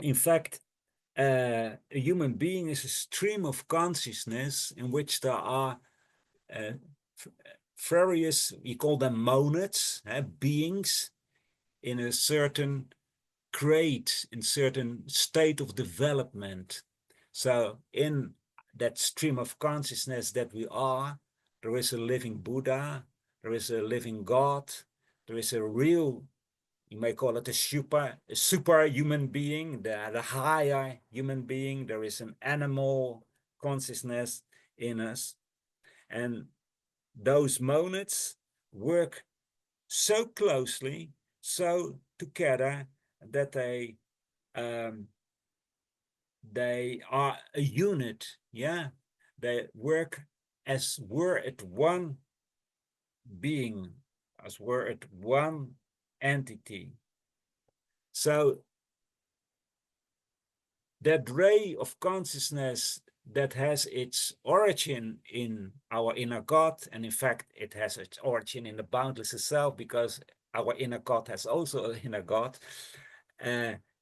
S1: in fact, a human being is a stream of consciousness in which there are various, we call them monads, beings in a certain grade, in certain state of development. So in that stream of consciousness that we are, there is a living Buddha, there is a living God, there is a real, you may call it a super human being, the higher human being. There is an animal consciousness in us. And those monads work so closely, so together, that they are a unit. Yeah, they work as were it one being, as were it one entity. So that ray of consciousness that has its origin in our inner God, and in fact it has its origin in the boundless self, because our inner God has also an inner God,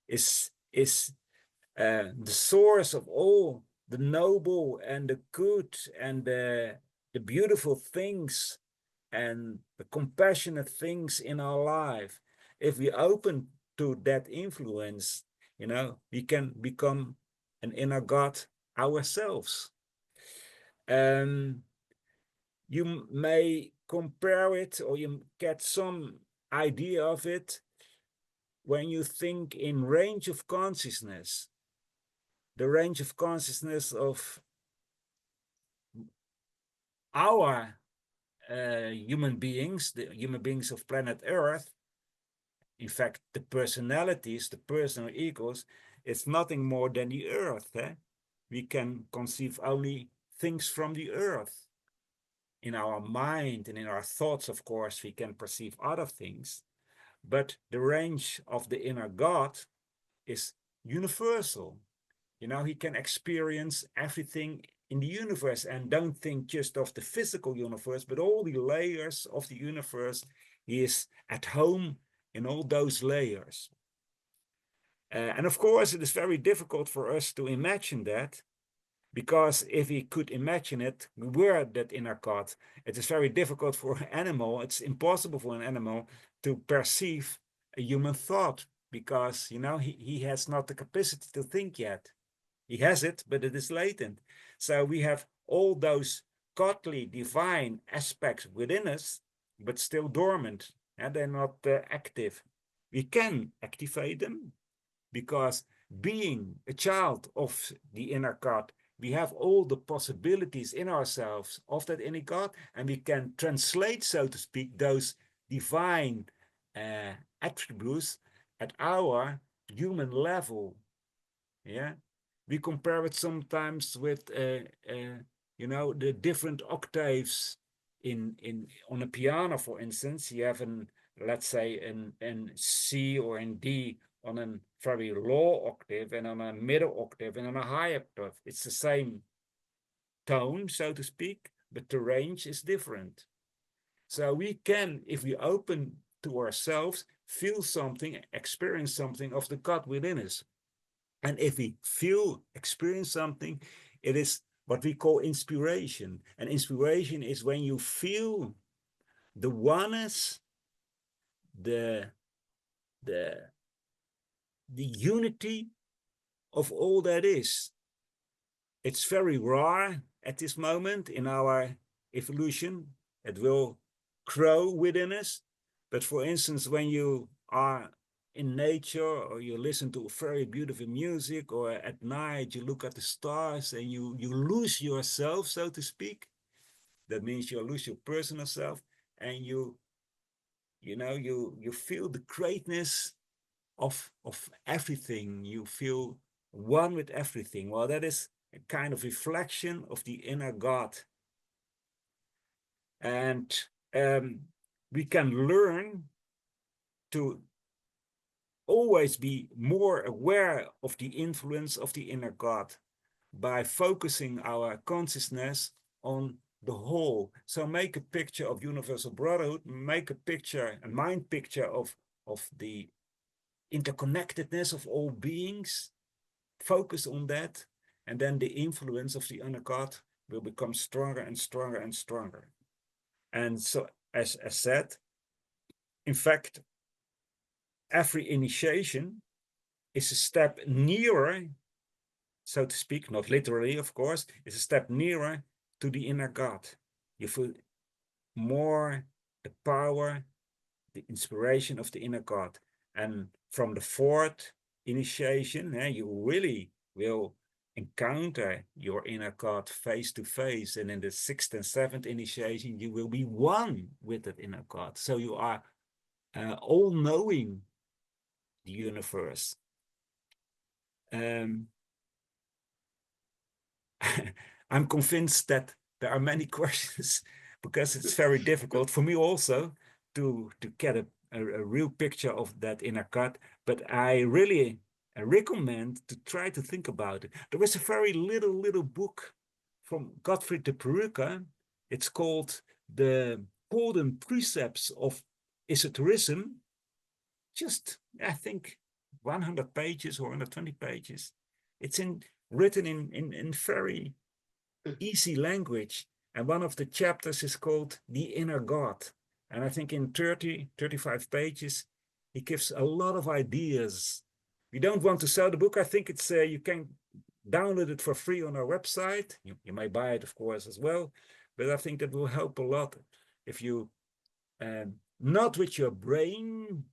S1: is the source of all the noble and the good and the beautiful things and the compassionate things in our life. If we open to that influence, you know, we can become an inner God ourselves. You may compare it, or you get some idea of it when you think in range of consciousness. The range of consciousness of our human beings, the human beings of planet Earth, in fact, the personalities, the personal egos, it's nothing more than the earth. We can conceive only things from the earth. In our mind and in our thoughts, of course, we can perceive other things, but the range of the inner God is universal. You know, he can experience everything in the universe, and don't think just of the physical universe, but all the layers of the universe. He is at home in all those layers. And of course, it is very difficult for us to imagine that, because if we could imagine it, we were that inner God. It is very difficult for an animal, it's impossible for an animal to perceive a human thought, because, you know, he has not the capacity to think yet. He has it, but it is latent. So we have all those godly, divine aspects within us, but still dormant, and they're not active. We can activate them, because being a child of the inner God, we have all the possibilities in ourselves of that inner God, and we can translate, so to speak, those divine attributes at our human level. Yeah, we compare it sometimes with you know, the different octaves in on a piano, for instance. You have an, let's say, an C or an D on a very low octave, and on a middle octave, and on a high octave. It's the same tone, so to speak, but the range is different. So we can, if we open to ourselves, feel something, experience something of the God within us. And if we feel, experience something, it is what we call inspiration. And inspiration is when you feel the oneness, the unity of all that is. It's very rare at this moment in our evolution. It will grow within us. But for instance, when you are in nature, or you listen to very beautiful music, or at night you look at the stars and you lose yourself, so to speak. That means you lose your personal self, and you know, you feel the greatness of everything. You feel one with everything. Well, that is a kind of reflection of the inner God. And we can learn to always be more aware of the influence of the inner God by focusing our consciousness on the whole. So make a picture of universal brotherhood, make a picture, a mind picture of the interconnectedness of all beings, focus on that, and then the influence of the inner God will become stronger and stronger and stronger. And so, as said, in fact, every initiation is a step nearer, so to speak, not literally, of course, is a step nearer to the inner God. You feel more the power, the inspiration of the inner God. And from the fourth initiation, you really will encounter your inner God face to face. And in the sixth and seventh initiation, you will be one with that inner God. So you are all knowing the universe. I'm convinced that there are many questions because it's very difficult for me also to get a real picture of that inner God. But I really recommend to try to think about it. There was a very little book from Gottfried de Peruca. It's called The Golden Precepts of Esotericism. Just, I think, 100 pages or 120 pages. It's written in very easy language. And one of the chapters is called The Inner God. And I think in 35 pages, he gives a lot of ideas. We don't want to sell the book. I think it's you can download it for free on our website. You may buy it, of course, as well. But I think that will help a lot if you, not with your brain,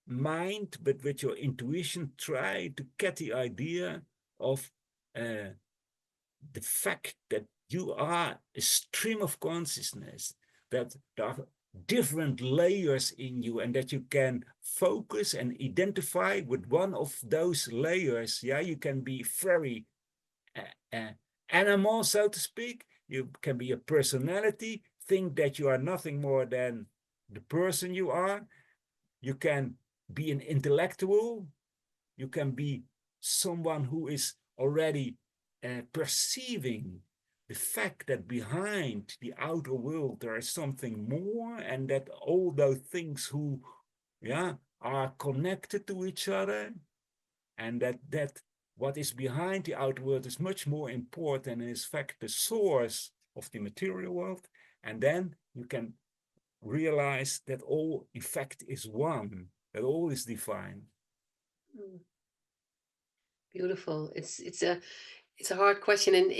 S1: mind, but with your intuition, try to get the idea of the fact that you are a stream of consciousness, that there are different layers in you, and that you can focus and identify with one of those layers. Yeah, you can be very animal, so to speak. You can be a personality, think that you are nothing more than the person you are. You can be an intellectual. You can be someone who is already perceiving the fact that behind the outer world there is something more, and that all those things who are connected to each other, and that what is behind the outer world is much more important and is in fact the source of the material world. And then you can realize that all in fact is one, that all is divine.
S2: Beautiful. It's a hard question. And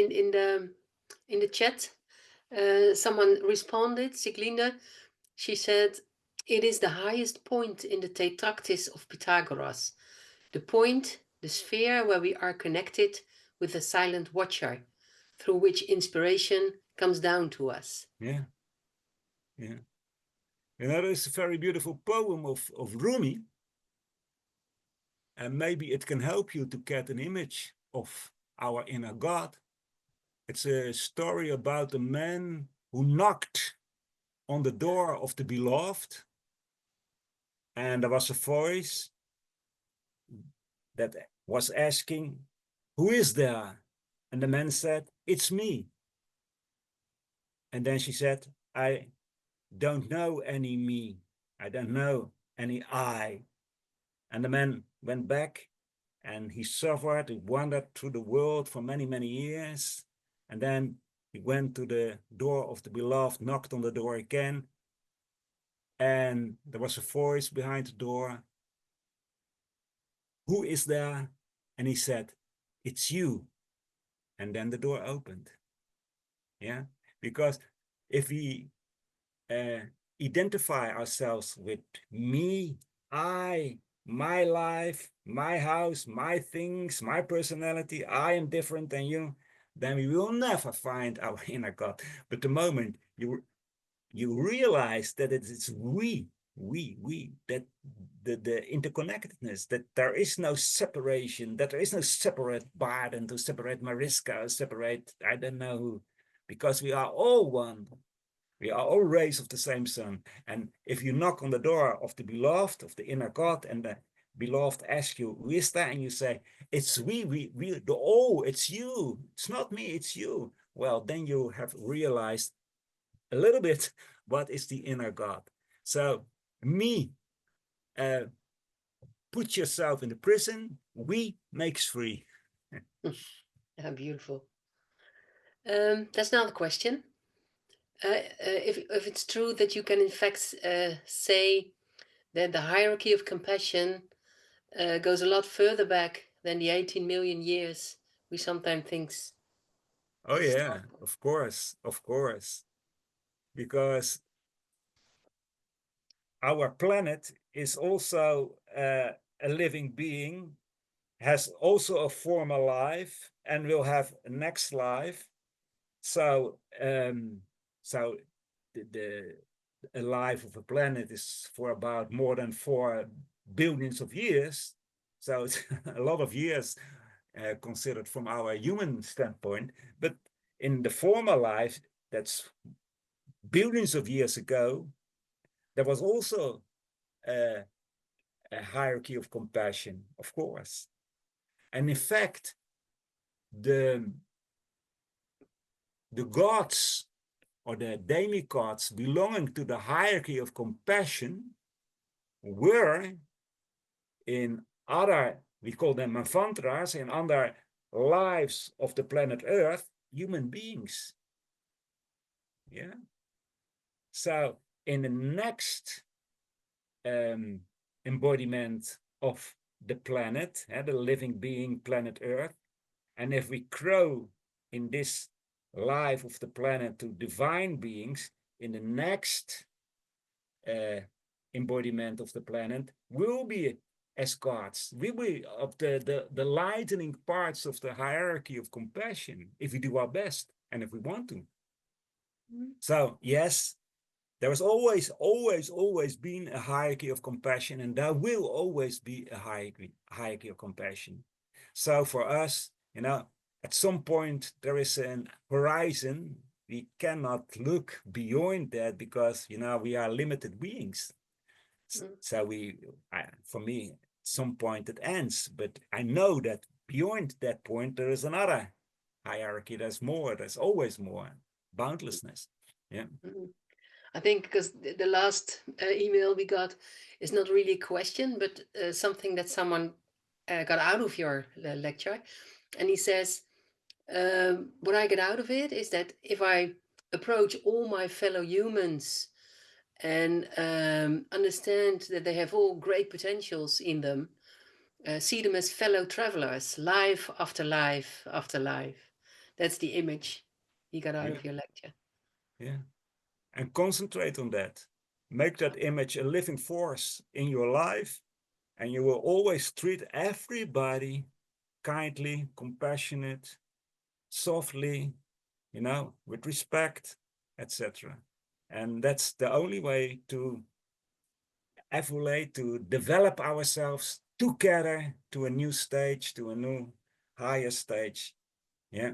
S2: in the chat, someone responded, Siglinde. She said, "It is the highest point in the Tetractys of Pythagoras, the point, the sphere where we are connected with the silent watcher, through which inspiration comes down to us."
S1: Yeah. There's a very beautiful poem of Rumi, and maybe it can help you to get an image of our inner God. It's a story about a man who knocked on the door of the beloved, and there was a voice that was asking, "Who is there?" And the man said, "It's me." And then she said, "I don't know any me. I don't know any I." And the man went back, and he suffered, he wandered through the world for many, many years. And then he went to the door of the beloved, knocked on the door again, and there was a voice behind the door. "Who is there?" And he said, "It's you." And then the door opened. Yeah, because if we identify ourselves with me, I, my life, my house, my things, my personality, I am different than you, then we will never find our inner God. But the moment you realize that it's we, that the interconnectedness, that there is no separation, that there is no separate Barend to separate Mariska, or separate I don't know who, because we are all one. We are all rays of the same sun. And if you knock on the door of the beloved, of the inner God, and the beloved asks you, "Who is that?" and you say, "It's we, the all, it's you. It's not me, it's you." well, then you have realized a little bit what is the inner God. So me, put yourself in the prison, we makes free.
S2: Yeah, beautiful. That's another question. If it's true that you can in fact say that the hierarchy of compassion goes a lot further back than the 18 million years we sometimes think.
S1: Oh yeah, of course, because our planet is also a living being, has also a former life, and will have a next life. So, the a life of a planet is for about more than 4 billions of years. So it's a lot of years considered from our human standpoint. But in the former life, that's billions of years ago, there was also a hierarchy of compassion, of course. And in fact, the gods or the demigods belonging to the hierarchy of compassion were in other, we call them manvantras, in other lives of the planet Earth, human beings. Yeah. So in the next embodiment of the planet, the living being planet Earth, and if we grow in this life of the planet to divine beings, in the next embodiment of the planet, we'll be as gods. We will be of the lightening parts of the hierarchy of compassion if we do our best and if we want to. Mm-hmm. So yes, there has always been a hierarchy of compassion, and there will always be a hierarchy of compassion. So for us, at some point there is an horizon. We cannot look beyond that because, we are limited beings. So for me, at some point it ends, but I know that beyond that point, there is another hierarchy. There's always more boundlessness. Yeah.
S2: Mm-hmm. I think because the last email we got is not really a question, but something that someone got out of your lecture. And he says, what I get out of it is that if I approach all my fellow humans and understand that they have all great potentials in them, see them as fellow travelers, life after life after life. That's the image he got out of your lecture.
S1: Yeah. And concentrate on that. Make that image a living force in your life, and you will always treat everybody kindly, compassionate, softly, with respect, etc. And that's the only way to evolve, to develop ourselves together to a new stage, to a new higher stage. Yeah.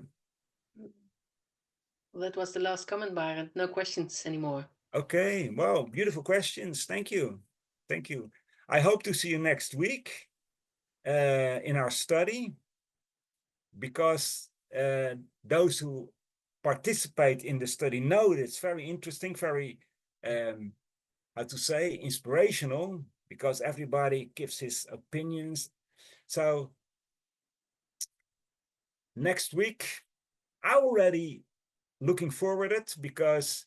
S2: Well, that was the last comment, Barend. No questions anymore.
S1: Okay, well, beautiful questions. Thank you. Thank you. I hope to see you next week in our study, because those who participate in the study know that it's very interesting, very, how to say, inspirational, because everybody gives his opinions. So next week, I already looking forward to it, because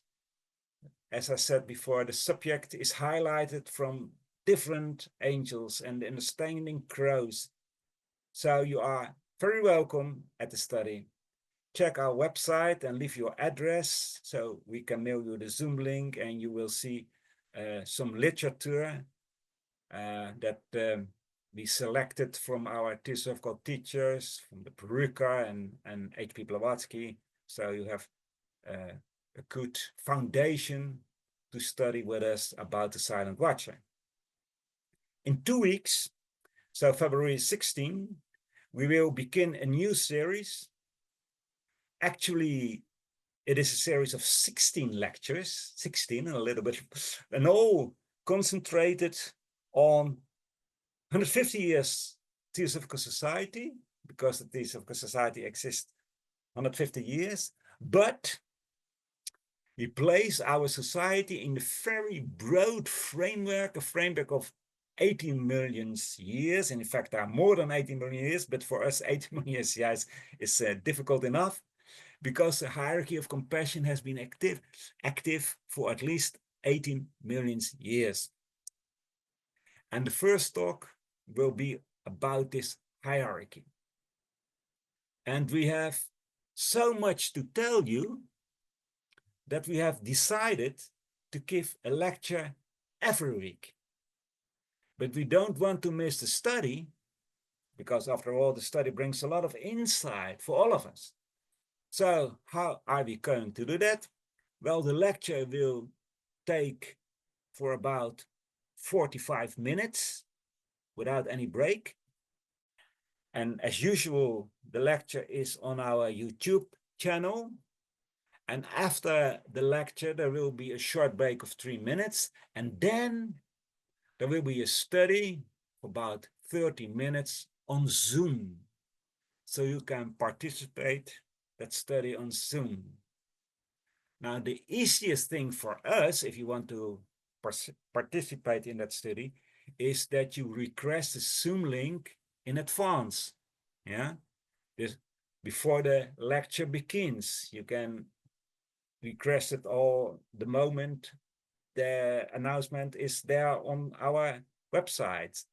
S1: as I said before, the subject is highlighted from different angels and the understanding grows. So you are very welcome at the study. Check our website and leave your address so we can mail you the Zoom link, and you will see some literature that we selected from our Theosophical teachers, from the Peruka and H.P. Blavatsky. So you have a good foundation to study with us about the Silent Watcher. In 2 weeks, so February 16, we will begin a new series. Actually, it is a series of 16 lectures, 16 and a little bit, and all concentrated on 150 years Theosophical Society, because the Theosophical Society exists 150 years, But we place our society in a very broad framework, a framework of 18 million years. In fact, there are more than 18 million years, but for us, 18 million years is difficult enough, because the hierarchy of compassion has been active for at least 18 million years. And the first talk will be about this hierarchy. And we have so much to tell you that we have decided to give a lecture every week. But we don't want to miss the study, because after all, the study brings a lot of insight for all of us. So how are we going to do that? Well, the lecture will take for about 45 minutes without any break. And as usual, the lecture is on our YouTube channel. And after the lecture, there will be a short break of 3 minutes. And then there will be a study for about 30 minutes on Zoom. So you can participate that study on Zoom. Now, the easiest thing for us, if you want to participate in that study, is that you request a Zoom link in advance. Yeah, before the lecture begins, you can request it all the moment the announcement is there on our website.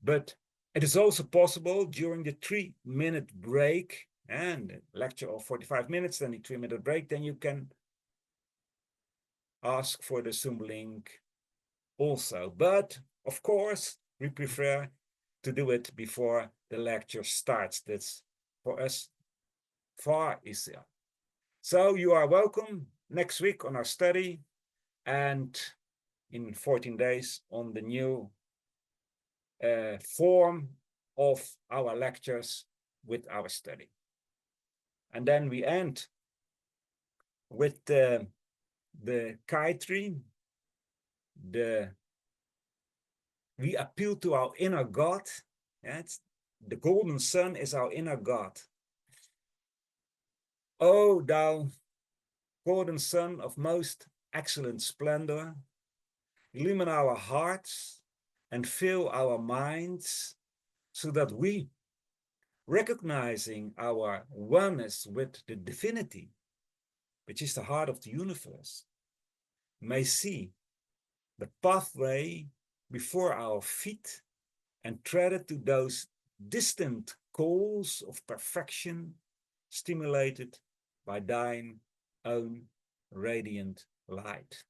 S1: But it is also possible during the 3-minute break, and the lecture of 45 minutes, then the 3-minute break, then you can ask for the Zoom link also. But of course, we prefer to do it before the lecture starts. That's for us far easier. So you are welcome next week on our study, and in 14 days on the new form of our lectures with our study. And then we end with the kite tree. We appeal to our inner God. Yeah, the golden sun is our inner God. O thou golden sun of most excellent splendor, illumine our hearts and fill our minds, so that we, recognizing our oneness with the divinity, which is the heart of the universe, may see the pathway before our feet and tread it to those distant calls of perfection, stimulated by thine own radiant light.